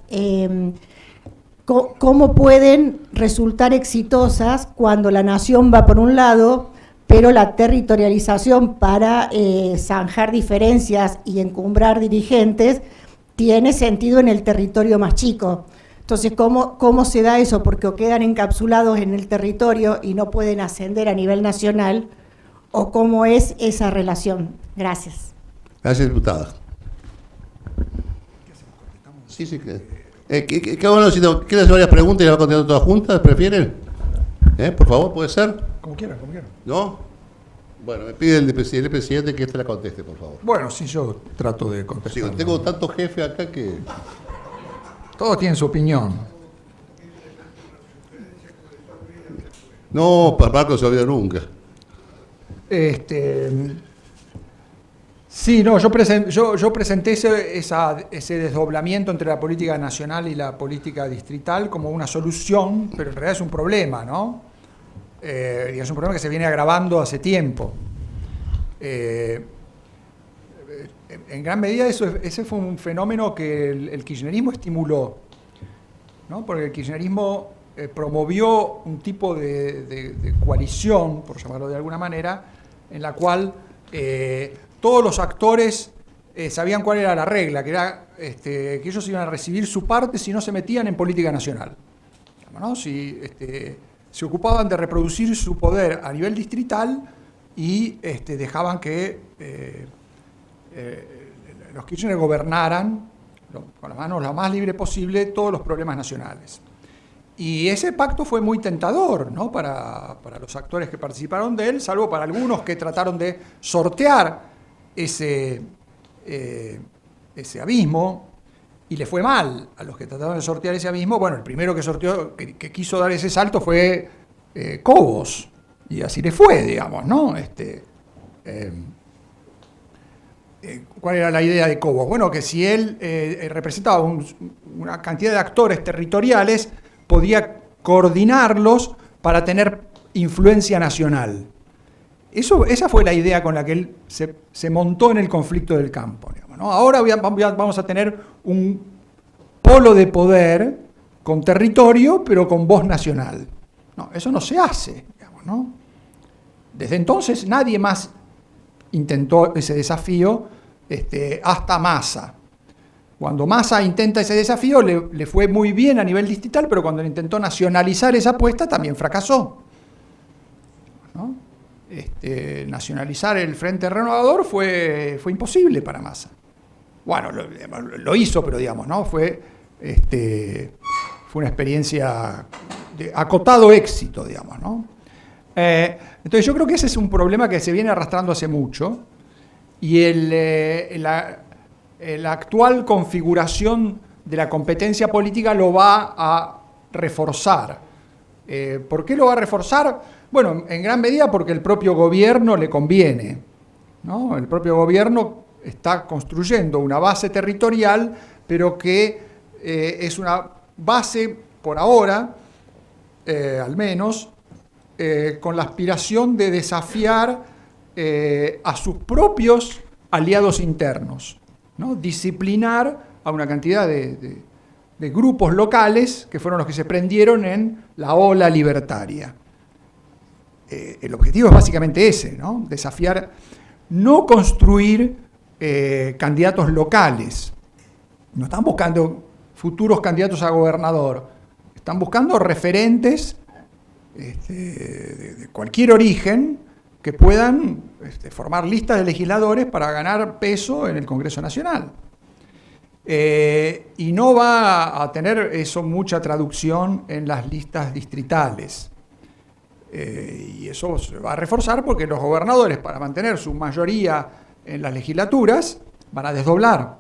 ¿Cómo pueden resultar exitosas cuando la nación va por un lado, pero la territorialización para zanjar diferencias y encumbrar dirigentes tiene sentido en el territorio más chico? Entonces, ¿cómo se da eso? Porque o quedan encapsulados en el territorio y no pueden ascender a nivel nacional, o cómo es esa relación. Gracias. Gracias, diputada. Sí. ¿Qué bueno, si quieren hacer varias preguntas y las va contestando todas juntas? ¿Prefieren? Por favor, ¿puede ser? Como quieran, como quieran. ¿No? Bueno, me pide el presidente que la conteste, por favor. Bueno, sí, yo trato de contestar. Sí, tengo tantos jefes acá que... Todos tienen su opinión. No, para Marco se olvida nunca. Sí, no, yo presenté ese desdoblamiento entre la política nacional y la política distrital como una solución, pero en realidad es un problema, ¿no? Es un problema que se viene agravando hace tiempo. En gran medida ese fue un fenómeno que el kirchnerismo estimuló, ¿no? Porque el kirchnerismo promovió un tipo de coalición, por llamarlo de alguna manera, en la cual todos los actores sabían cuál era la regla, que era que ellos iban a recibir su parte si no se metían en política nacional, ¿no? Si se ocupaban de reproducir su poder a nivel distrital y dejaban que los Kirchner gobernaran con las manos lo más libre posible todos los problemas nacionales. Y ese pacto fue muy tentador, ¿no? para los actores que participaron de él, salvo para algunos que trataron de sortear ese abismo, y le fue mal a los que trataron de sortear ese abismo. Bueno, el primero que sorteó, que quiso dar ese salto fue Cobos, y así le fue, digamos, ¿no? ¿Cuál era la idea de Cobos? Bueno, que si él representaba una cantidad de actores territoriales, podía coordinarlos para tener influencia nacional. Esa fue la idea con la que él se montó en el conflicto del campo, digamos, ¿no? Ahora vamos a tener un polo de poder con territorio, pero con voz nacional. No, eso no se hace, digamos, ¿no? Desde entonces nadie más intentó ese desafío hasta Massa. Cuando Massa intenta ese desafío le fue muy bien a nivel distrital, pero cuando intentó nacionalizar esa apuesta también fracasó, ¿no? Nacionalizar el Frente Renovador fue imposible para Massa. Bueno, lo hizo, pero digamos, ¿no? Fue una experiencia de acotado éxito, digamos, ¿no? Entonces yo creo que ese es un problema que se viene arrastrando hace mucho, y la actual configuración de la competencia política lo va a reforzar. ¿Por qué lo va a reforzar? Bueno, en gran medida porque el propio gobierno le conviene, ¿no? El propio gobierno está construyendo una base territorial, pero que es una base, por ahora, al menos, con la aspiración de desafiar a sus propios aliados internos, ¿no? Disciplinar a una cantidad de grupos locales que fueron los que se prendieron en la ola libertaria. El objetivo es básicamente ese, ¿no? Desafiar, no construir candidatos locales. No están buscando futuros candidatos a gobernador, están buscando referentes de cualquier origen que puedan formar listas de legisladores para ganar peso en el Congreso Nacional. Y no va a tener eso mucha traducción en las listas distritales. Y eso se va a reforzar porque los gobernadores, para mantener su mayoría en las legislaturas, van a desdoblar.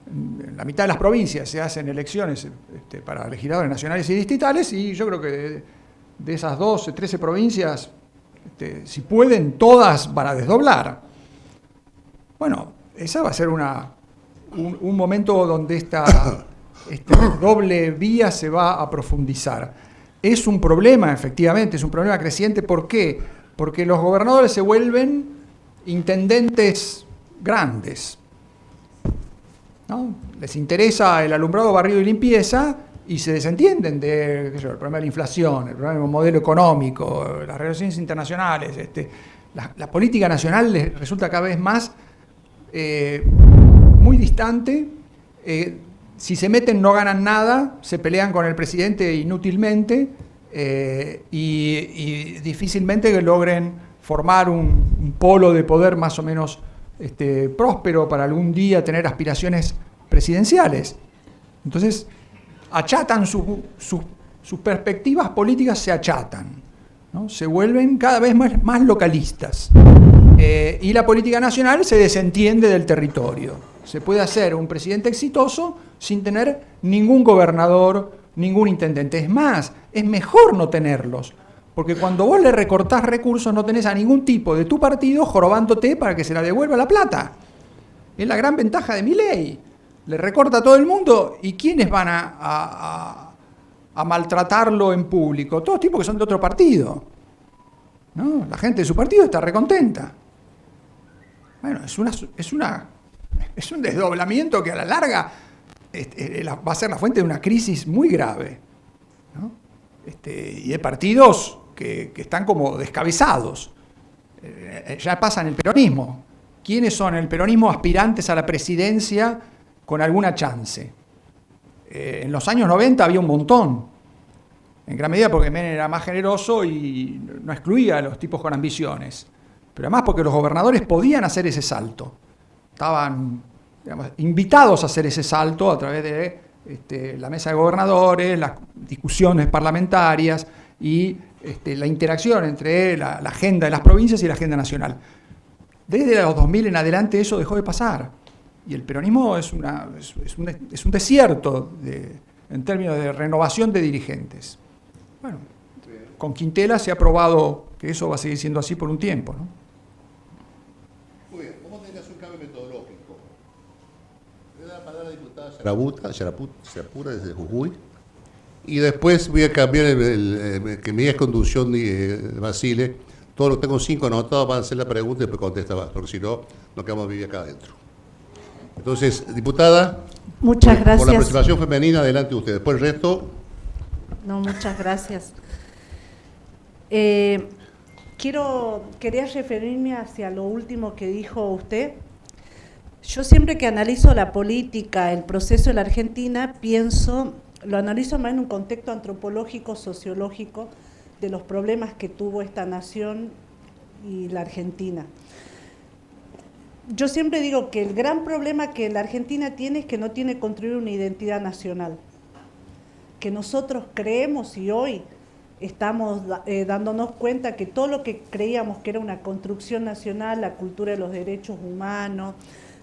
En la mitad de las provincias se hacen elecciones para legisladores nacionales y distritales, y yo creo que de esas 12, 13 provincias, si pueden, todas van a desdoblar. Bueno, esa va a ser un momento donde esta doble vía se va a profundizar. Es un problema, efectivamente, es un problema creciente. ¿Por qué? Porque los gobernadores se vuelven intendentes grandes, ¿no? Les interesa el alumbrado, barrido y limpieza y se desentienden del problema de la inflación, el problema del modelo económico, las relaciones internacionales. La política nacional les resulta cada vez más muy distante. Si se meten no ganan nada, se pelean con el presidente inútilmente y difícilmente que logren formar un polo de poder más o menos próspero para algún día tener aspiraciones presidenciales. Entonces, achatan sus perspectivas políticas, se achatan, ¿no? Se vuelven cada vez más localistas. Y la política nacional se desentiende del territorio. Se puede hacer un presidente exitoso sin tener ningún gobernador, ningún intendente. Es más, es mejor no tenerlos, porque cuando vos le recortás recursos no tenés a ningún tipo de tu partido jorobándote para que se la devuelva la plata. Es la gran ventaja de Milei. Le recorta a todo el mundo, ¿y quiénes van a maltratarlo en público? Todos tipos que son de otro partido, ¿no? La gente de su partido está recontenta. Bueno, es un desdoblamiento que a la larga va a ser la fuente de una crisis muy grave, ¿no? Y de partidos que están como descabezados. Ya pasa en el peronismo. ¿Quiénes son en el peronismo aspirantes a la presidencia con alguna chance? En los años 90 había un montón, en gran medida porque Menem era más generoso y no excluía a los tipos con ambiciones, pero además porque los gobernadores podían hacer ese salto. Estaban, digamos, invitados a hacer ese salto a través de la mesa de gobernadores, las discusiones parlamentarias y la interacción entre la agenda de las provincias y la agenda nacional. Desde los 2000 en adelante eso dejó de pasar. Y el peronismo es un desierto en términos de renovación de dirigentes. Bueno, con Quintela se ha probado que eso va a seguir siendo así por un tiempo, ¿no? Muy bien, vamos a tener que hacer un cambio metodológico. Voy a dar la palabra a la diputada Sharapura desde Jujuy. Y después voy a cambiar que mi conducción de Basile. Todos los tengo 5 anotados, van a hacer la pregunta y después contesta, porque si no, nos quedamos a vivir acá adentro. Entonces, diputada, muchas gracias. Por la participación femenina, adelante usted. Después el resto. No, muchas gracias. Quería referirme hacia lo último que dijo usted. Yo siempre que analizo la política, el proceso de la Argentina, lo analizo más en un contexto antropológico, sociológico, de los problemas que tuvo esta nación y la Argentina. Yo siempre digo que el gran problema que la Argentina tiene es que no tiene construido una identidad nacional, que nosotros creemos y hoy estamos dándonos cuenta que todo lo que creíamos que era una construcción nacional, la cultura de los derechos humanos,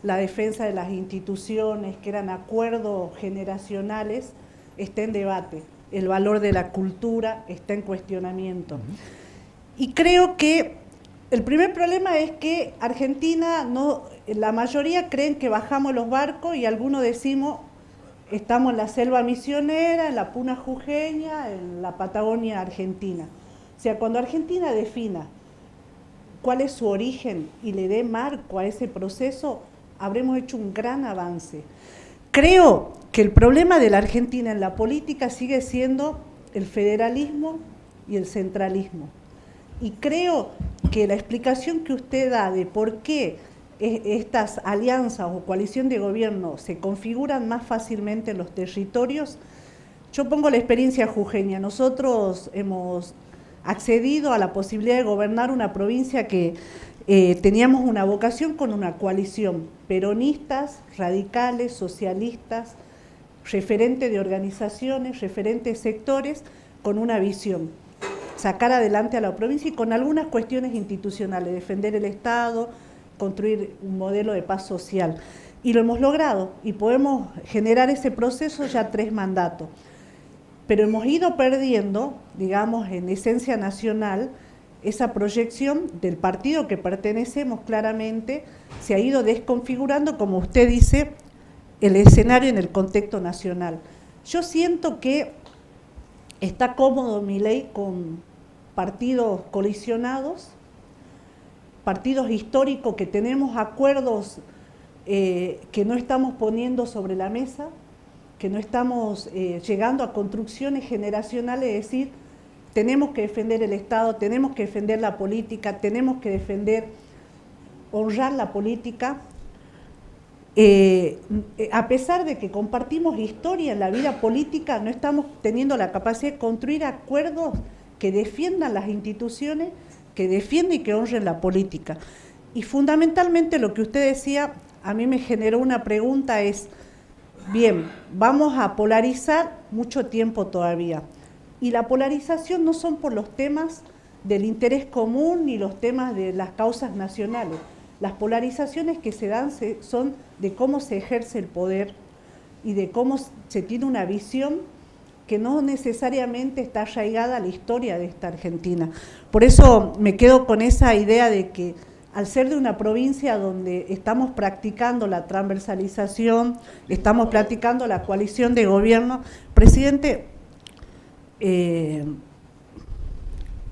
la defensa de las instituciones, que eran acuerdos generacionales, está en debate. El valor de la cultura está en cuestionamiento. Y creo que el primer problema es que Argentina, la mayoría creen que bajamos los barcos y algunos decimos estamos en la selva misionera, en la puna jujeña, en la Patagonia argentina. O sea, cuando Argentina defina cuál es su origen y le dé marco a ese proceso, habremos hecho un gran avance. Creo que el problema de la Argentina en la política sigue siendo el federalismo y el centralismo. Y creo que la explicación que usted da de por qué estas alianzas o coalición de gobierno se configuran más fácilmente en los territorios, yo pongo la experiencia jujeña. Nosotros hemos accedido a la posibilidad de gobernar una provincia que teníamos una vocación con una coalición, peronistas, radicales, socialistas, referentes de organizaciones, referentes sectores, con una visión, sacar adelante a la provincia y con algunas cuestiones institucionales, defender el Estado, construir un modelo de paz social. Y lo hemos logrado y podemos generar ese proceso ya 3 mandatos. Pero hemos ido perdiendo, digamos, en esencia nacional, esa proyección del partido que pertenecemos claramente, se ha ido desconfigurando, como usted dice, el escenario en el contexto nacional. Yo siento que está cómodo Milei con partidos colisionados, partidos históricos que tenemos acuerdos que no estamos poniendo sobre la mesa, que no estamos llegando a construcciones generacionales, es decir, tenemos que defender el Estado, tenemos que defender la política, tenemos que honrar la política. A pesar de que compartimos historia en la vida política, no estamos teniendo la capacidad de construir acuerdos que defiendan las instituciones, que defiendan y que honren la política. Y fundamentalmente lo que usted decía, a mí me generó una pregunta, es, bien, vamos a polarizar mucho tiempo todavía. Y la polarización no son por los temas del interés común ni los temas de las causas nacionales. Las polarizaciones que se dan son de cómo se ejerce el poder y de cómo se tiene una visión que no necesariamente está arraigada a la historia de esta Argentina. Por eso me quedo con esa idea de que al ser de una provincia donde estamos practicando la transversalización, estamos practicando la coalición de gobierno, presidente,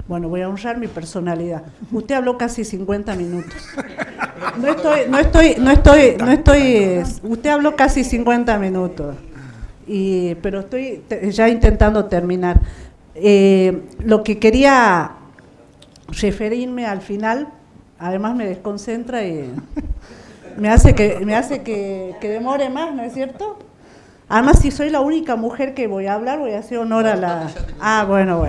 bueno, voy a honrar mi personalidad. Usted habló casi 50 minutos. Usted habló casi 50 minutos, pero estoy ya intentando terminar. Lo que quería referirme al final, además me desconcentra y me hace que demore más, ¿no es cierto? Además, si soy la única mujer que voy a hablar, voy a hacer honor a la... Ah, bueno,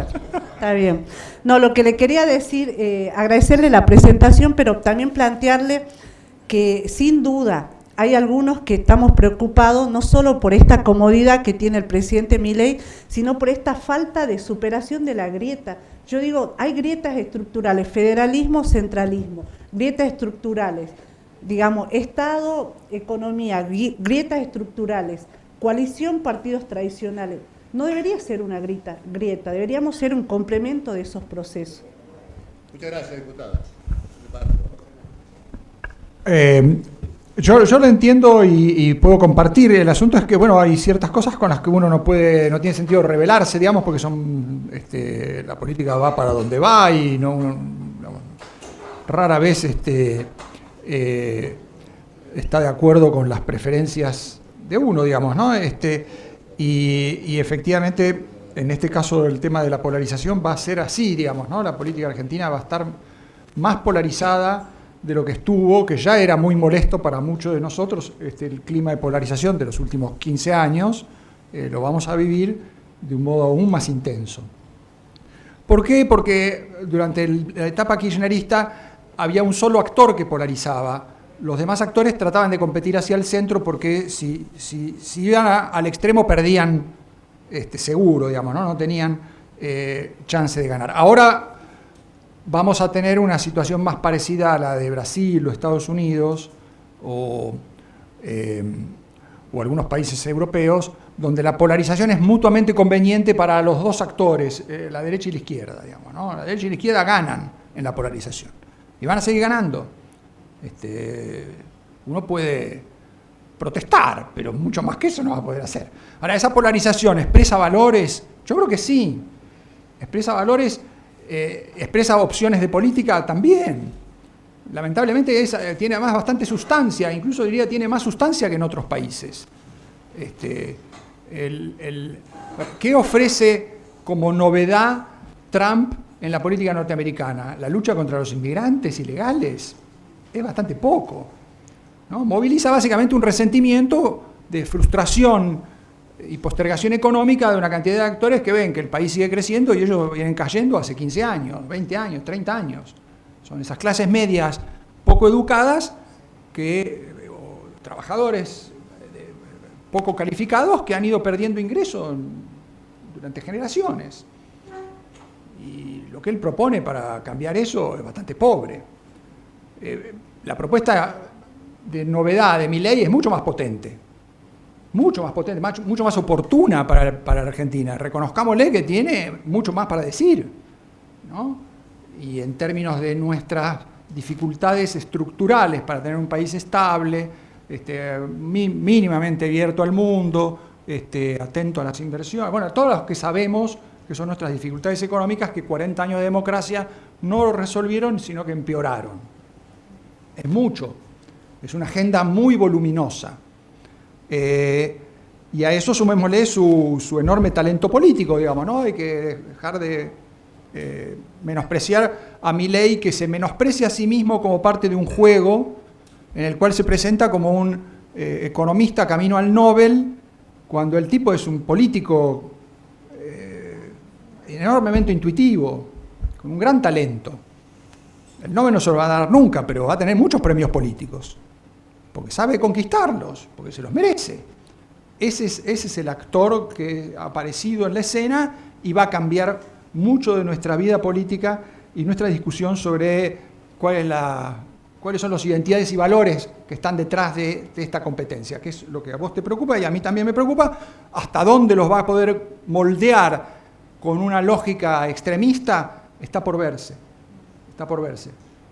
está bien. No, lo que le quería decir, agradecerle la presentación, pero también plantearle que sin duda hay algunos que estamos preocupados no solo por esta comodidad que tiene el presidente Milei, sino por esta falta de superación de la grieta. Yo digo, hay grietas estructurales, federalismo, centralismo, grietas estructurales, digamos, Estado, economía, grietas estructurales, coalición, partidos tradicionales. No debería ser una grieta, deberíamos ser un complemento de esos procesos. Muchas gracias, diputada. Yo lo entiendo y puedo compartir. El asunto es que, bueno, hay ciertas cosas con las que uno no tiene sentido rebelarse, digamos, porque son, la política va para donde va y rara vez está de acuerdo con las preferencias de uno, digamos, ¿no? Y efectivamente, en este caso el tema de la polarización va a ser así, digamos, ¿no? La política argentina va a estar más polarizada de lo que estuvo, que ya era muy molesto para muchos de nosotros, el clima de polarización de los últimos 15 años, lo vamos a vivir de un modo aún más intenso. ¿Por qué? Porque durante la etapa kirchnerista había un solo actor que polarizaba. Los demás actores trataban de competir hacia el centro porque si iban al extremo perdían seguro, digamos, ¿no? No tenían chance de ganar. Ahora vamos a tener una situación más parecida a la de Brasil o Estados Unidos o algunos países europeos, donde la polarización es mutuamente conveniente para los dos actores, la derecha y la izquierda, digamos, ¿no? La derecha y la izquierda ganan en la polarización y van a seguir ganando. Uno puede protestar, pero mucho más que eso no va a poder hacer. Ahora, ¿esa polarización expresa valores? Yo creo que sí. ¿Expresa valores? ¿Expresa opciones de política? También. Lamentablemente tiene además bastante sustancia, incluso diría tiene más sustancia que en otros países. ¿Qué ofrece como novedad Trump en la política norteamericana? La lucha contra los inmigrantes ilegales es bastante poco, ¿no? Moviliza básicamente un resentimiento de frustración y postergación económica de una cantidad de actores que ven que el país sigue creciendo y ellos vienen cayendo hace 15 años, 20 años, 30 años. Son esas clases medias poco educadas, o trabajadores poco calificados que han ido perdiendo ingresos durante generaciones. Y lo que él propone para cambiar eso es bastante pobre. La propuesta de novedad de Milei es mucho más potente, mucho más oportuna para la Argentina. Reconozcámosle que tiene mucho más para decir, ¿no? Y en términos de nuestras dificultades estructurales para tener un país estable, mínimamente abierto al mundo, atento a las inversiones, bueno, todas las que sabemos que son nuestras dificultades económicas que 40 años de democracia no lo resolvieron, sino que empeoraron. Es mucho, es una agenda muy voluminosa. Y a eso sumémosle su enorme talento político, digamos, ¿no? Hay que dejar de menospreciar a Milei, que se menosprecia a sí mismo como parte de un juego en el cual se presenta como un economista camino al Nobel, cuando el tipo es un político enormemente intuitivo, con un gran talento. El Nobel no se lo va a dar nunca, pero va a tener muchos premios políticos, porque sabe conquistarlos, porque se los merece. Ese es el actor que ha aparecido en la escena y va a cambiar mucho de nuestra vida política y nuestra discusión sobre cuáles son las identidades y valores que están detrás de esta competencia, que es lo que a vos te preocupa y a mí también me preocupa, hasta dónde los va a poder moldear con una lógica extremista, está por verse.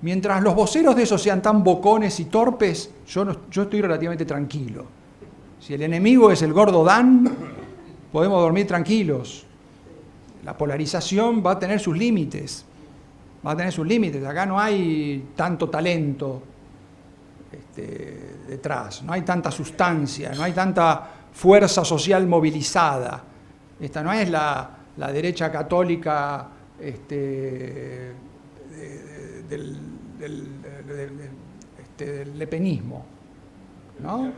Mientras los voceros de eso sean tan bocones y torpes, yo estoy relativamente tranquilo. Si el enemigo es el gordo Dan, podemos dormir tranquilos. La polarización va a tener sus límites. Acá no hay tanto talento detrás, no hay tanta sustancia, no hay tanta fuerza social movilizada. Esta no es la derecha católica del lepenismo, ¿no?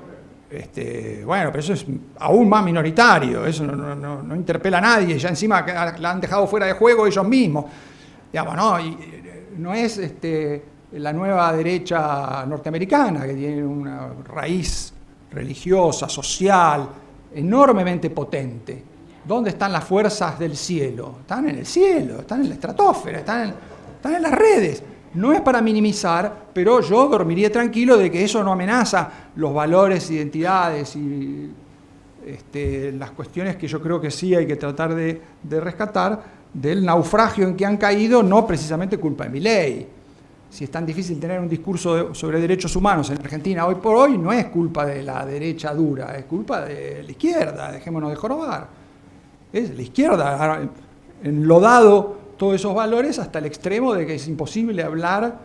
Bueno, pero eso es aún más minoritario, eso no interpela a nadie, ya encima la han dejado fuera de juego ellos mismos, digamos, ¿no? Y no es la nueva derecha norteamericana, que tiene una raíz religiosa, social, enormemente potente. ¿Dónde están las fuerzas del cielo? Están en el cielo, están en la estratosfera, están en las redes. No es para minimizar, pero yo dormiría tranquilo de que eso no amenaza los valores, identidades y las cuestiones que yo creo que sí hay que tratar de rescatar del naufragio en que han caído, no precisamente culpa de Milei. Si es tan difícil tener un discurso sobre derechos humanos en Argentina hoy por hoy, no es culpa de la derecha dura, es culpa de la izquierda, dejémonos de jorobar. Es la izquierda ha enlodado todos esos valores hasta el extremo de que es imposible hablar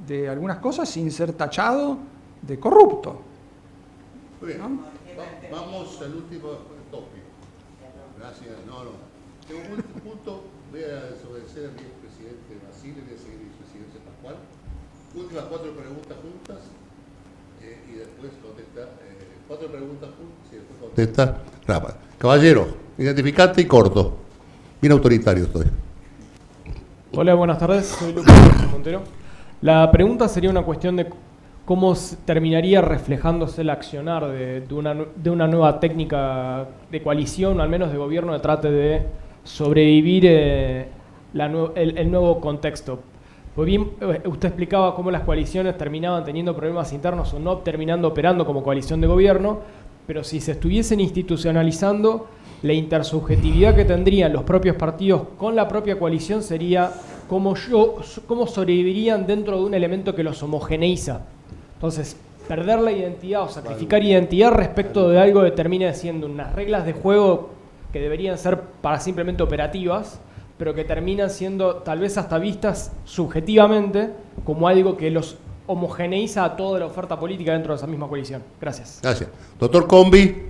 de algunas cosas sin ser tachado de corrupto. Muy bien, ¿no? Vamos al último tópico. Gracias. Tengo un punto, voy a desobedecer al presidente Basile, voy a seguir el presidente Pascual. últimas 4 preguntas juntas y después contesta. 4 preguntas juntas y después contesta Rafa. Caballero, identificante y corto. Bien autoritario estoy. Hola, buenas tardes. Soy Lucas Montero. La pregunta sería una cuestión de cómo terminaría reflejándose el accionar de una nueva técnica de coalición, o al menos de gobierno, que trate de sobrevivir el nuevo contexto. Pues bien, usted explicaba cómo las coaliciones terminaban teniendo problemas internos o no terminando operando como coalición de gobierno, pero si se estuviesen institucionalizando, la intersubjetividad que tendrían los propios partidos con la propia coalición sería cómo sobrevivirían dentro de un elemento que los homogeneiza. Entonces, perder la identidad o sacrificar identidad respecto de algo que termina siendo unas reglas de juego que deberían ser para simplemente operativas, pero que terminan siendo tal vez hasta vistas subjetivamente como algo que los homogeneiza a toda la oferta política dentro de esa misma coalición. Gracias. Gracias. Doctor Combi,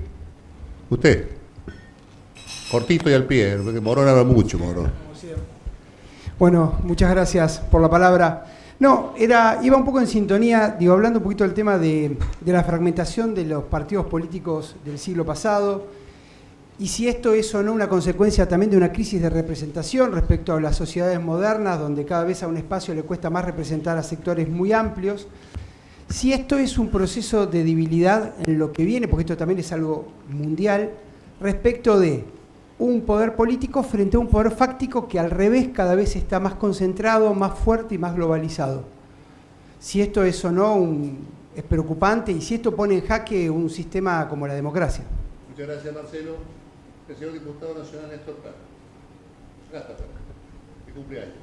usted. Cortito y al pie, porque Morón habla mucho, Morón. Bueno, muchas gracias por la palabra. No, iba un poco en sintonía, hablando un poquito del tema de la fragmentación de los partidos políticos del siglo pasado, y si esto es o no una consecuencia también de una crisis de representación respecto a las sociedades modernas, donde cada vez a un espacio le cuesta más representar a sectores muy amplios. Si esto es un proceso de debilidad en lo que viene, porque esto también es algo mundial, respecto de un poder político frente a un poder fáctico que al revés cada vez está más concentrado, más fuerte y más globalizado. Si esto es o no es preocupante y si esto pone en jaque un sistema como la democracia. Muchas gracias, Marcelo. El señor diputado nacional Néstor Plata. Gasta, de cumpleaños.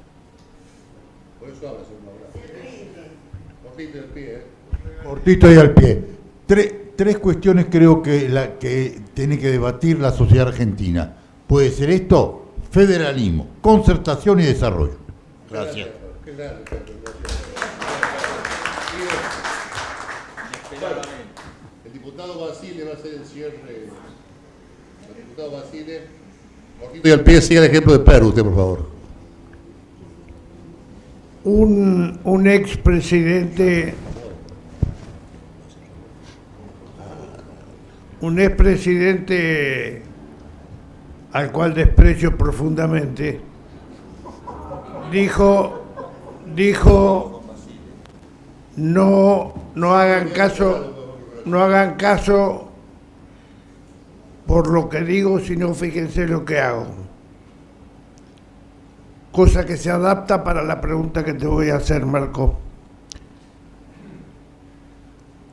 Por eso habla, señor Maurán. Cortito y al pie, Cortito y al pie. Tres cuestiones creo que tiene que debatir la sociedad argentina. ¿Puede ser esto? Federalismo, concertación y desarrollo. Gracias. Qué grande. El diputado Basile va a hacer el cierre. El diputado Basile, cortito y al pie, siga el ejemplo de Perú, usted, por favor. Un expresidente al cual desprecio profundamente, dijo no hagan caso por lo que digo, sino fíjense lo que hago. Cosa que se adapta para la pregunta que te voy a hacer, Marco.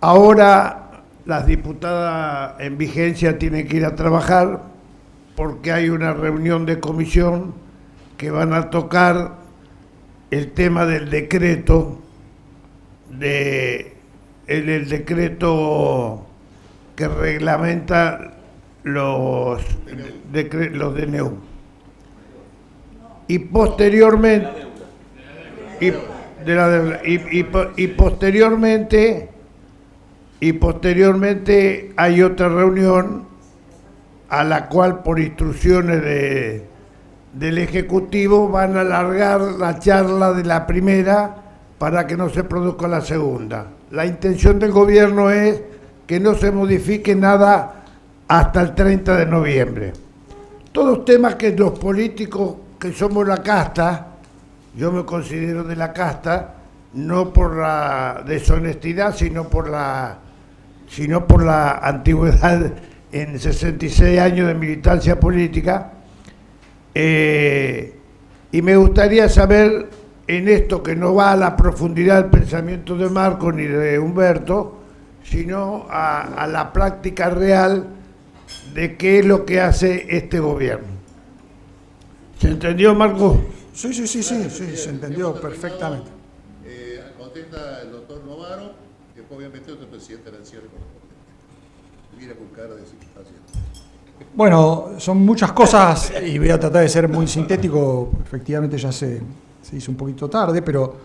Ahora las diputadas en vigencia tienen que ir a trabajar porque hay una reunión de comisión que van a tocar el tema del decreto, el decreto que reglamenta los DNU. Y posteriormente posteriormente hay otra reunión a la cual por instrucciones del Ejecutivo van a alargar la charla de la primera para que no se produzca la segunda. La intención del gobierno es que no se modifique nada hasta el 30 de noviembre. Todos temas que los políticos que somos la casta, yo me considero de la casta, no por la deshonestidad, sino por la antigüedad en 66 años de militancia política, y me gustaría saber, en esto que no va a la profundidad del pensamiento de Marco ni de Humberto, sino a la práctica real de qué es lo que hace este gobierno. ¿Se entendió, Marco? Sí, se entendió perfectamente. Contesta el doctor Novaro, que después obviamente otro presidente del cierre correspondiente. Mira con cara de situación. Bueno, son muchas cosas y voy a tratar de ser muy sintético. Efectivamente ya se hizo un poquito tarde, pero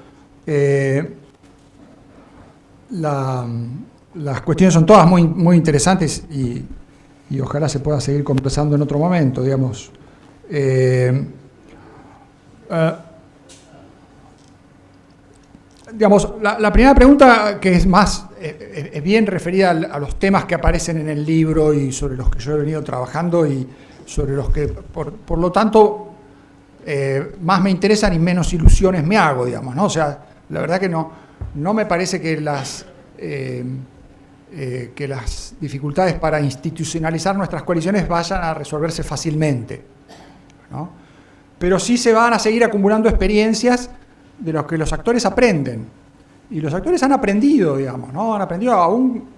las cuestiones son todas muy, muy interesantes y ojalá se pueda seguir conversando en otro momento, digamos. digamos, la primera pregunta, que es más bien referida a los temas que aparecen en el libro y sobre los que yo he venido trabajando y sobre los que, por lo tanto, más me interesan y menos ilusiones me hago, digamos, ¿no? O sea, la verdad que no me parece que las dificultades para institucionalizar nuestras coaliciones vayan a resolverse fácilmente, ¿no? Pero sí se van a seguir acumulando experiencias de las que los actores aprenden. Y los actores han aprendido, digamos, ¿no? Han aprendido aún,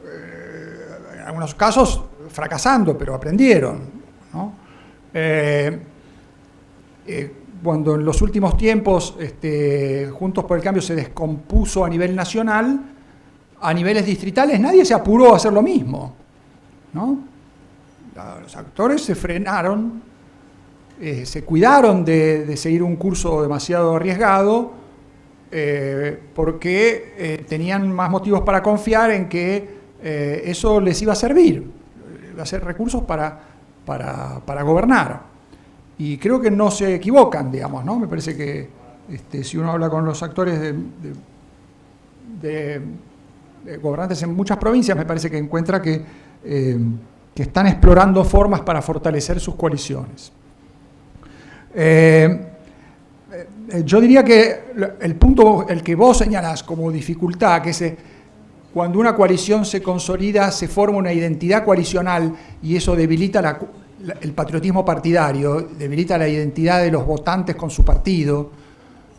en algunos casos, fracasando, pero aprendieron, ¿no? Cuando en los últimos tiempos Juntos por el Cambio se descompuso a nivel nacional, a niveles distritales nadie se apuró a hacer lo mismo, ¿no? Los actores se frenaron, se cuidaron de seguir un curso demasiado arriesgado, porque tenían más motivos para confiar en que eso les iba a servir, iba a ser recursos para gobernar. Y creo que no se equivocan, digamos, ¿no? Me parece que si uno habla con los actores de gobernantes en muchas provincias, me parece que encuentra que están explorando formas para fortalecer sus coaliciones. Yo diría que el punto, el que vos señalás como dificultad, que es cuando una coalición se consolida, se forma una identidad coalicional y eso debilita el patriotismo partidario, debilita la identidad de los votantes con su partido,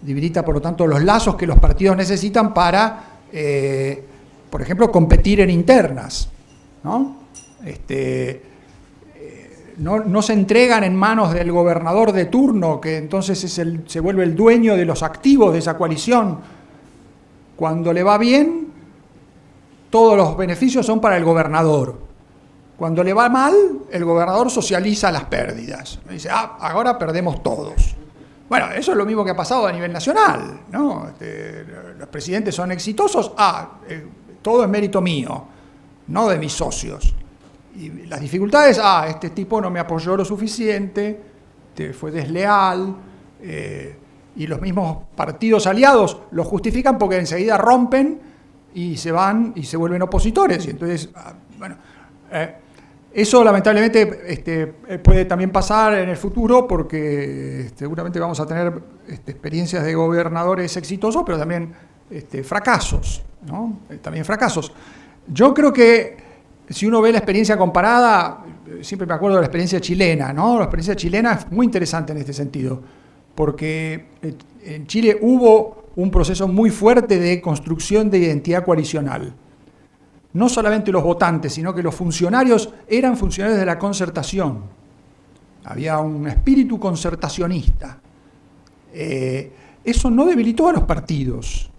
debilita por lo tanto los lazos que los partidos necesitan para, por ejemplo, competir en internas, ¿no? No se entregan en manos del gobernador de turno, que entonces se vuelve el dueño de los activos de esa coalición. Cuando le va bien, todos los beneficios son para el gobernador. Cuando le va mal, el gobernador socializa las pérdidas. Dice, ahora perdemos todos. Bueno, eso es lo mismo que ha pasado a nivel nacional, ¿no? Los presidentes son exitosos, todo es mérito mío, no de mis socios. Y las dificultades, este tipo no me apoyó lo suficiente, fue desleal, y los mismos partidos aliados lo justifican porque enseguida rompen y se van y se vuelven opositores. Y entonces, bueno, eso lamentablemente puede también pasar en el futuro porque seguramente vamos a tener experiencias de gobernadores exitosos, pero también fracasos, ¿no? También fracasos. Yo creo que si uno ve la experiencia comparada, siempre me acuerdo de la experiencia chilena, ¿no? La experiencia chilena es muy interesante en este sentido, porque en Chile hubo un proceso muy fuerte de construcción de identidad coalicional. No solamente los votantes, sino que los funcionarios eran funcionarios de la concertación. Había un espíritu concertacionista. Eso no debilitó a los partidos.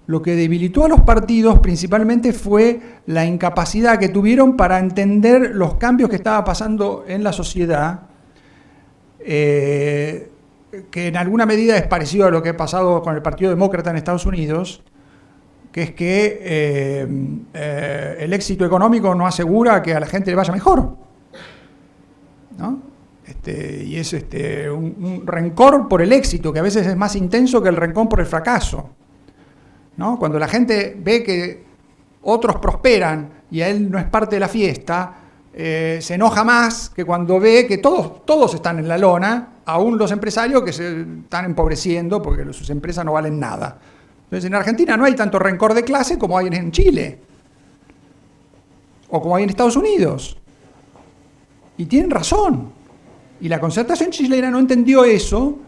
Lo que debilitó a los partidos principalmente fue la incapacidad que tuvieron para entender los cambios que estaba pasando en la sociedad, que en alguna medida es parecido a lo que ha pasado con el Partido Demócrata en Estados Unidos, que es que el éxito económico no asegura que a la gente le vaya mejor, ¿no? Y es un rencor por el éxito, que a veces es más intenso que el rencor por el fracaso, ¿no? Cuando la gente ve que otros prosperan y a él no es parte de la fiesta, se enoja más que cuando ve que todos están en la lona, aún los empresarios que se están empobreciendo porque sus empresas no valen nada. Entonces en Argentina no hay tanto rencor de clase como hay en Chile o como hay en Estados Unidos. Y tienen razón. Y la concertación chilena no entendió eso.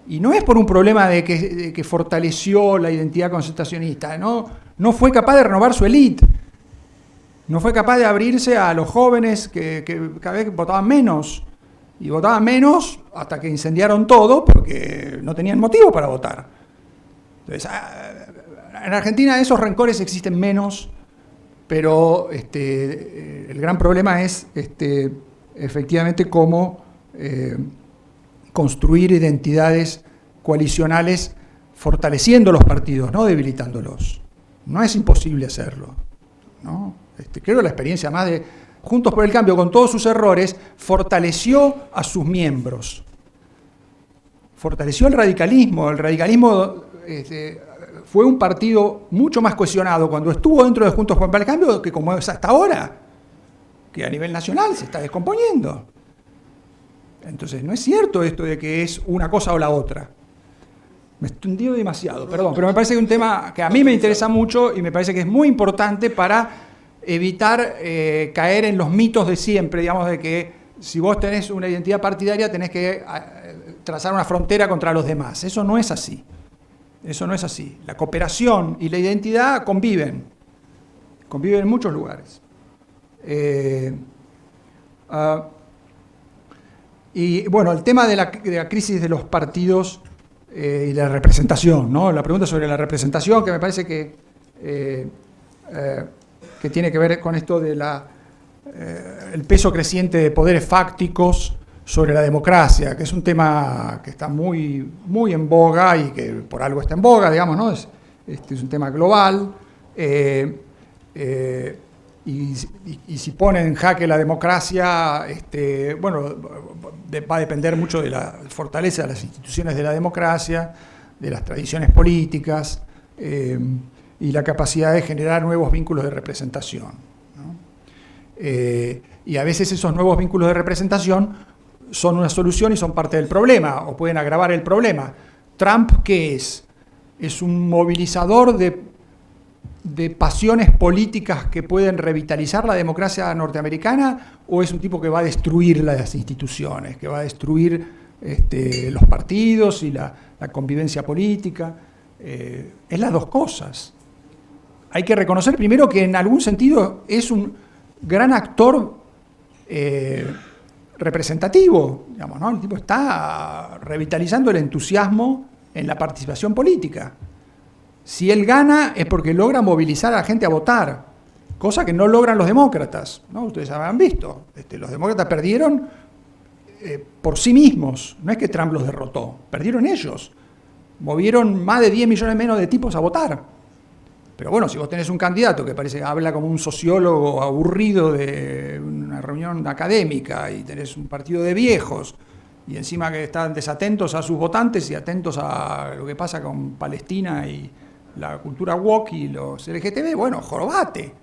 Y no es por un problema de que fortaleció la identidad concertacionista, no fue capaz de renovar su élite, no fue capaz de abrirse a los jóvenes que cada vez votaban menos, y votaban menos hasta que incendiaron todo porque no tenían motivo para votar. Entonces, en Argentina esos rencores existen menos, pero el gran problema es efectivamente cómo construir identidades coalicionales fortaleciendo los partidos, no debilitándolos. No es imposible hacerlo, ¿no? Creo que la experiencia más de Juntos por el Cambio, con todos sus errores, fortaleció a sus miembros. Fortaleció el radicalismo. El radicalismo fue un partido mucho más cohesionado cuando estuvo dentro de Juntos por el Cambio que como es hasta ahora, que a nivel nacional se está descomponiendo. Entonces, no es cierto esto de que es una cosa o la otra. Me extendí demasiado, perdón, pero me parece que es un tema que a mí me interesa mucho y me parece que es muy importante para evitar caer en los mitos de siempre, digamos, de que si vos tenés una identidad partidaria tenés que trazar una frontera contra los demás. Eso no es así. Eso no es así. La cooperación y la identidad conviven en muchos lugares. Y bueno, el tema de la crisis de los partidos y la representación, ¿no? La pregunta sobre la representación, que me parece que tiene que ver con esto de el peso creciente de poderes fácticos sobre la democracia, que es un tema que está muy, muy en boga y que por algo está en boga, digamos, ¿no? Es un tema global. Y si pone en jaque la democracia, bueno, va a depender mucho de la fortaleza de las instituciones de la democracia, de las tradiciones políticas y la capacidad de generar nuevos vínculos de representación, ¿no? Y a veces esos nuevos vínculos de representación son una solución y son parte del problema, o pueden agravar el problema. Trump, ¿qué es? Es un movilizador de pasiones políticas que pueden revitalizar la democracia norteamericana, o es un tipo que va a destruir las instituciones, que va a destruir los partidos y la convivencia política. Es las dos cosas. Hay que reconocer primero que en algún sentido es un gran actor representativo, digamos, ¿no? El tipo está revitalizando el entusiasmo en la participación política. Si él gana es porque logra movilizar a la gente a votar, cosa que no logran los demócratas, ¿no? Ustedes habrán visto. Los demócratas perdieron por sí mismos, no es que Trump los derrotó, perdieron ellos. Movieron más de 10 millones menos de tipos a votar. Pero bueno, si vos tenés un candidato que habla como un sociólogo aburrido de una reunión académica y tenés un partido de viejos y encima que están desatentos a sus votantes y atentos a lo que pasa con Palestina y la cultura woke y los LGTB, bueno, jorobate,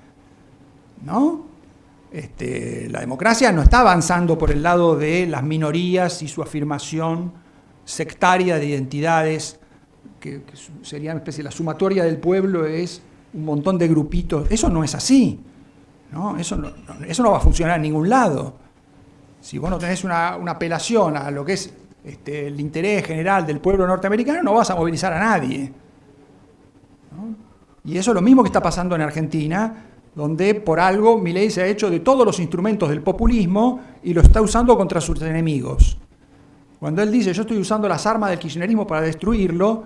¿no? La democracia no está avanzando por el lado de las minorías y su afirmación sectaria de identidades, que sería una especie de la sumatoria del pueblo, es un montón de grupitos. Eso no es así, ¿no? Eso no va a funcionar en ningún lado. Si vos no tenés una apelación a lo que es el interés general del pueblo norteamericano, no vas a movilizar a nadie, ¿no? Y eso es lo mismo que está pasando en Argentina, donde por algo Milei se ha hecho de todos los instrumentos del populismo y lo está usando contra sus enemigos. Cuando él dice, yo estoy usando las armas del kirchnerismo para destruirlo,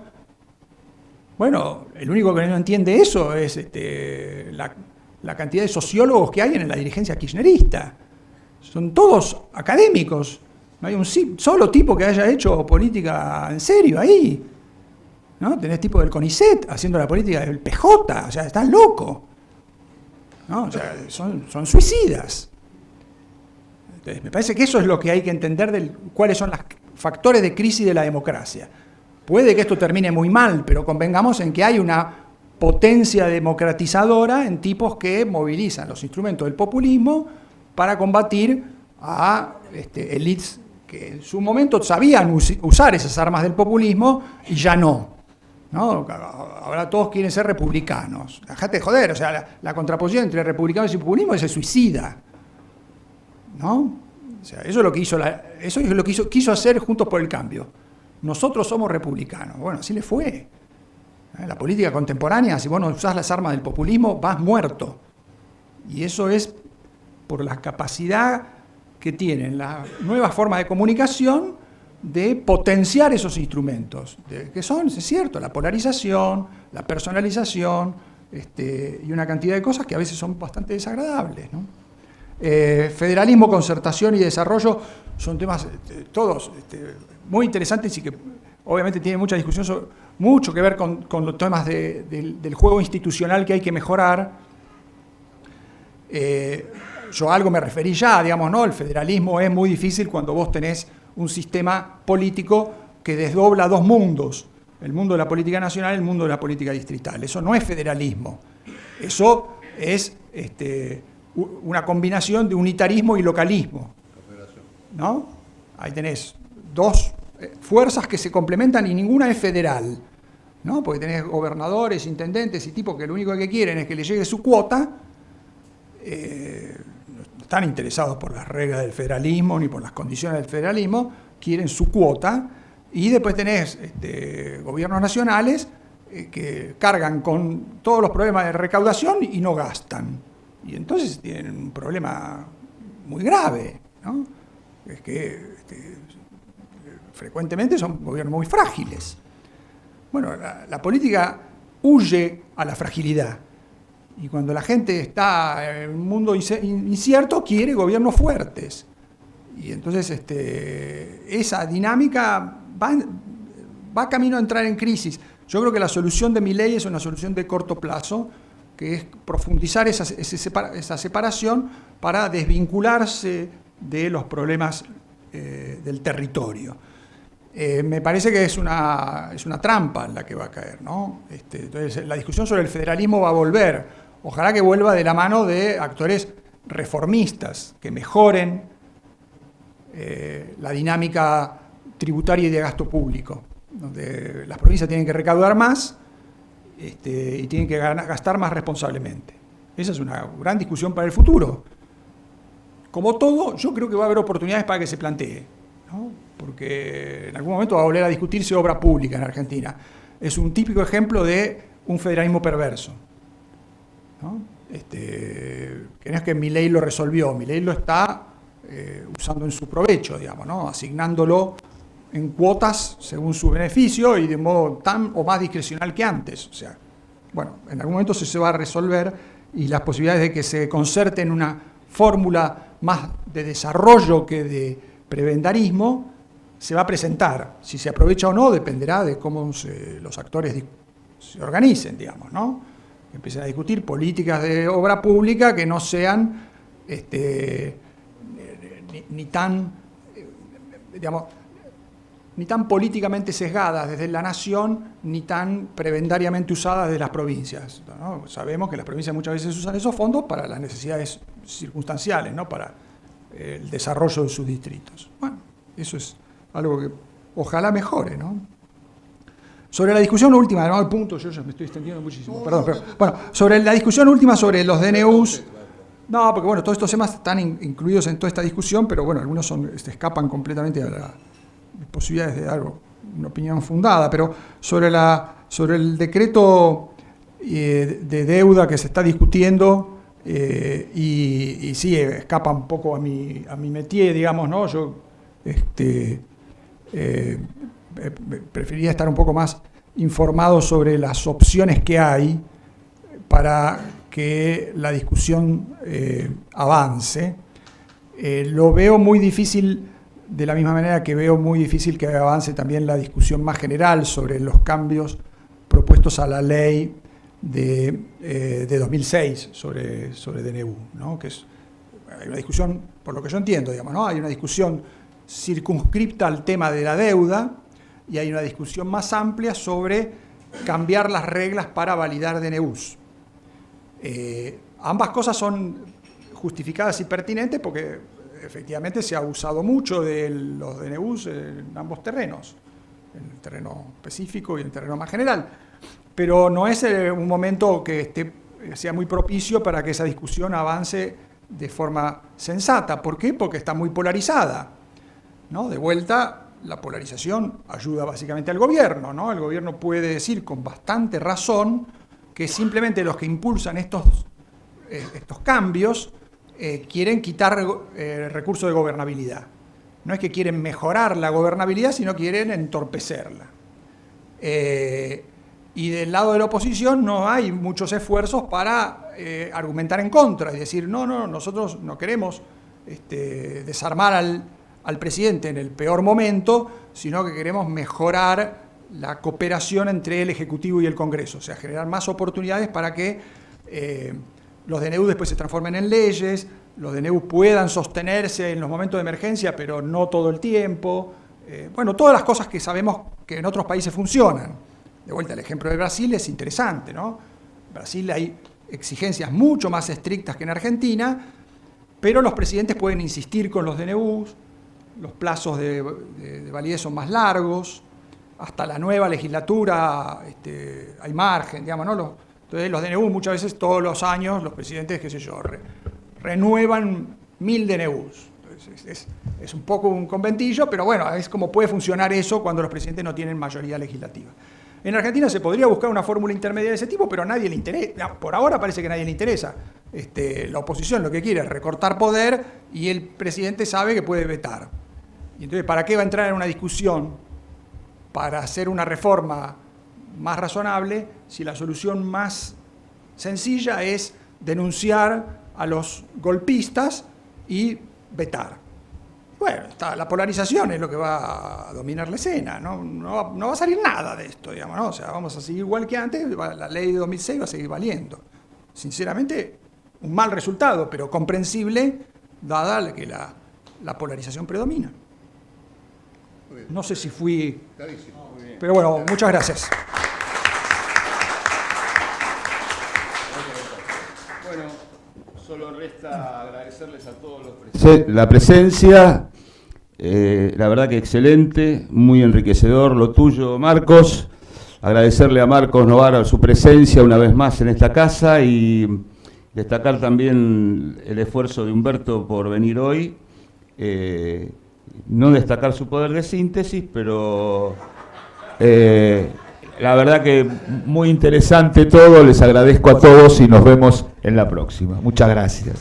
bueno, el único que no entiende eso es la cantidad de sociólogos que hay en la dirigencia kirchnerista. Son todos académicos. No hay un solo tipo que haya hecho política en serio ahí, ¿no? Tenés tipo del CONICET haciendo la política del PJ, o sea, estás loco, ¿no? O sea, son suicidas. Entonces, me parece que eso es lo que hay que entender cuáles son los factores de crisis de la democracia. Puede que esto termine muy mal, pero convengamos en que hay una potencia democratizadora en tipos que movilizan los instrumentos del populismo para combatir a élites que en su momento sabían usar esas armas del populismo y ya no, ¿no? Ahora todos quieren ser republicanos. Dejate de joder, o sea, la contraposición entre republicanos y populismo es suicida, ¿no? O sea, eso es lo que quiso hacer Juntos por el Cambio. Nosotros somos republicanos. Bueno, así le fue. En la política contemporánea, si vos no usás las armas del populismo, vas muerto. Y eso es por la capacidad que tienen las nuevas formas de comunicación de potenciar esos instrumentos, que son, es cierto, la polarización, la personalización, y una cantidad de cosas que a veces son bastante desagradables, ¿no? Federalismo, concertación y desarrollo son temas todos muy interesantes y que obviamente tienen mucha discusión, mucho que ver con los temas del juego institucional que hay que mejorar. Yo a algo me referí ya, digamos, ¿no? El federalismo es muy difícil cuando vos tenés un sistema político que desdobla dos mundos. el mundo de la política nacional y el mundo de la política distrital. Eso no es federalismo. Eso es una combinación de unitarismo y localismo, ¿no? Ahí tenés dos fuerzas que se complementan y ninguna es federal, ¿no? Porque tenés gobernadores, intendentes y tipos que lo único que quieren es que le llegue su cuota. No están interesados por las reglas del federalismo ni por las condiciones del federalismo, quieren su cuota. Y después tenés gobiernos nacionales que cargan con todos los problemas de recaudación y no gastan. Y entonces tienen un problema muy grave, ¿no? Es que frecuentemente son gobiernos muy frágiles. Bueno, la política huye a la fragilidad. Y cuando la gente está en un mundo incierto, quiere gobiernos fuertes. Y entonces esa dinámica va camino a entrar en crisis. Yo creo que la solución de Milei es una solución de corto plazo, que es profundizar esa separación para desvincularse de los problemas del territorio. Me parece que es una trampa en la que va a caer, ¿no? Entonces, la discusión sobre el federalismo va a volver. Ojalá que vuelva de la mano de actores reformistas, que mejoren la dinámica tributaria y de gasto público, donde las provincias tienen que recaudar más y tienen que gastar más responsablemente. Esa es una gran discusión para el futuro. Como todo, yo creo que va a haber oportunidades para que se plantee, ¿no? Porque en algún momento va a volver a discutirse obra pública en Argentina. Es un típico ejemplo de un federalismo perverso, ¿no? Que no es que Milei lo resolvió, Milei lo está usando en su provecho, digamos, ¿no? Asignándolo en cuotas según su beneficio y de modo tan o más discrecional que antes. O sea, bueno, en algún momento se va a resolver y las posibilidades de que se concerte en una fórmula más de desarrollo que de prebendarismo se va a presentar. Si se aprovecha o no dependerá de cómo los actores se organicen, digamos, ¿no? Que empiecen a discutir políticas de obra pública que no sean ni tan políticamente sesgadas desde la nación, ni tan prebendariamente usadas desde las provincias, ¿no? Sabemos que las provincias muchas veces usan esos fondos para las necesidades circunstanciales, ¿no? Para el desarrollo de sus distritos. Bueno, eso es algo que ojalá mejore, ¿no? Sobre la discusión última, no, el punto, yo ya me estoy extendiendo muchísimo, perdón, pero bueno, sobre la discusión última sobre los DNUs, no, porque bueno, todos estos temas están incluidos en toda esta discusión, pero bueno, algunos escapan completamente a las posibilidades de dar una opinión fundada, pero sobre el decreto de deuda que se está discutiendo, y sí, escapa un poco a mi métier, digamos, ¿no? Yo preferiría estar un poco más informado sobre las opciones que hay para que la discusión avance. Lo veo muy difícil, de la misma manera que veo muy difícil que avance también la discusión más general sobre los cambios propuestos a la ley de 2006 sobre DNU, ¿no? Hay una discusión, por lo que yo entiendo, digamos, ¿no? Hay una discusión circunscripta al tema de la deuda y hay una discusión más amplia sobre cambiar las reglas para validar DNUs. Ambas cosas son justificadas y pertinentes porque efectivamente se ha usado mucho de los DNUs en ambos terrenos, en el terreno específico y en el terreno más general. Pero no es un momento que sea muy propicio para que esa discusión avance de forma sensata. ¿Por qué? Porque está muy polarizada, ¿no? De vuelta, la polarización ayuda básicamente al gobierno, ¿no? El gobierno puede decir con bastante razón que simplemente los que impulsan estos cambios quieren quitar recursos de gobernabilidad. No es que quieren mejorar la gobernabilidad, sino quieren entorpecerla. Y del lado de la oposición no hay muchos esfuerzos para argumentar en contra y decir, no, nosotros no queremos desarmar al presidente en el peor momento, sino que queremos mejorar la cooperación entre el Ejecutivo y el Congreso, o sea, generar más oportunidades para que los DNU después se transformen en leyes, los DNU puedan sostenerse en los momentos de emergencia, pero no todo el tiempo. Bueno, todas las cosas que sabemos que en otros países funcionan. De vuelta, el ejemplo de Brasil es interesante, ¿no? En Brasil hay exigencias mucho más estrictas que en Argentina, pero los presidentes pueden insistir con los DNUs, los plazos de validez son más largos, hasta la nueva legislatura hay margen, digamos, ¿no? Entonces los DNU muchas veces todos los años los presidentes, qué sé yo, renuevan 1000 DNUs. Entonces, es un poco un conventillo, pero bueno, es como puede funcionar eso cuando los presidentes no tienen mayoría legislativa. En Argentina se podría buscar una fórmula intermedia de ese tipo, pero a nadie le interesa. Por ahora parece que a nadie le interesa. La oposición lo que quiere es recortar poder y el presidente sabe que puede vetar. Y entonces, ¿para qué va a entrar en una discusión para hacer una reforma más razonable si la solución más sencilla es denunciar a los golpistas y vetar? Bueno, la polarización es lo que va a dominar la escena, no va a salir nada de esto, digamos, ¿no? O sea, vamos a seguir igual que antes, la ley de 2006 va a seguir valiendo. Sinceramente, un mal resultado, pero comprensible, dada que la polarización predomina. No sé si fui... Pero bueno, muchas gracias. Bueno, solo resta agradecerles a todos los presentes la presencia. La verdad que excelente, muy enriquecedor lo tuyo, Marcos. Agradecerle a Marcos Novara su presencia una vez más en esta casa y destacar también el esfuerzo de Humberto por venir hoy. No destacar su poder de síntesis, pero la verdad que muy interesante todo. Les agradezco a todos y nos vemos en la próxima. Muchas gracias.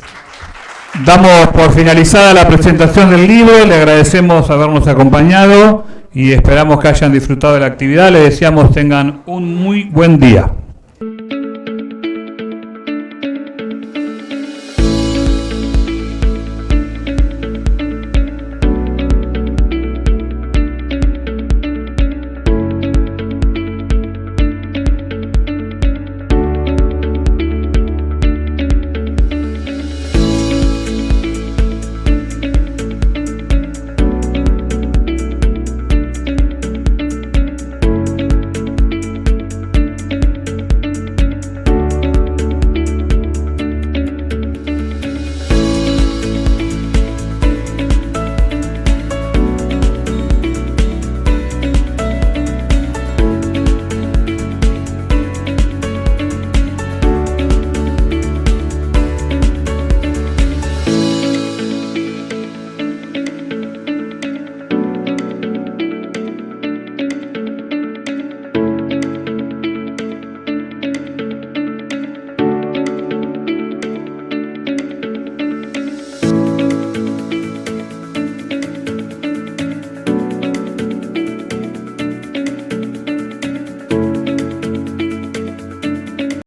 Damos por finalizada la presentación del libro, le agradecemos habernos acompañado y esperamos que hayan disfrutado de la actividad. Les deseamos tengan un muy buen día.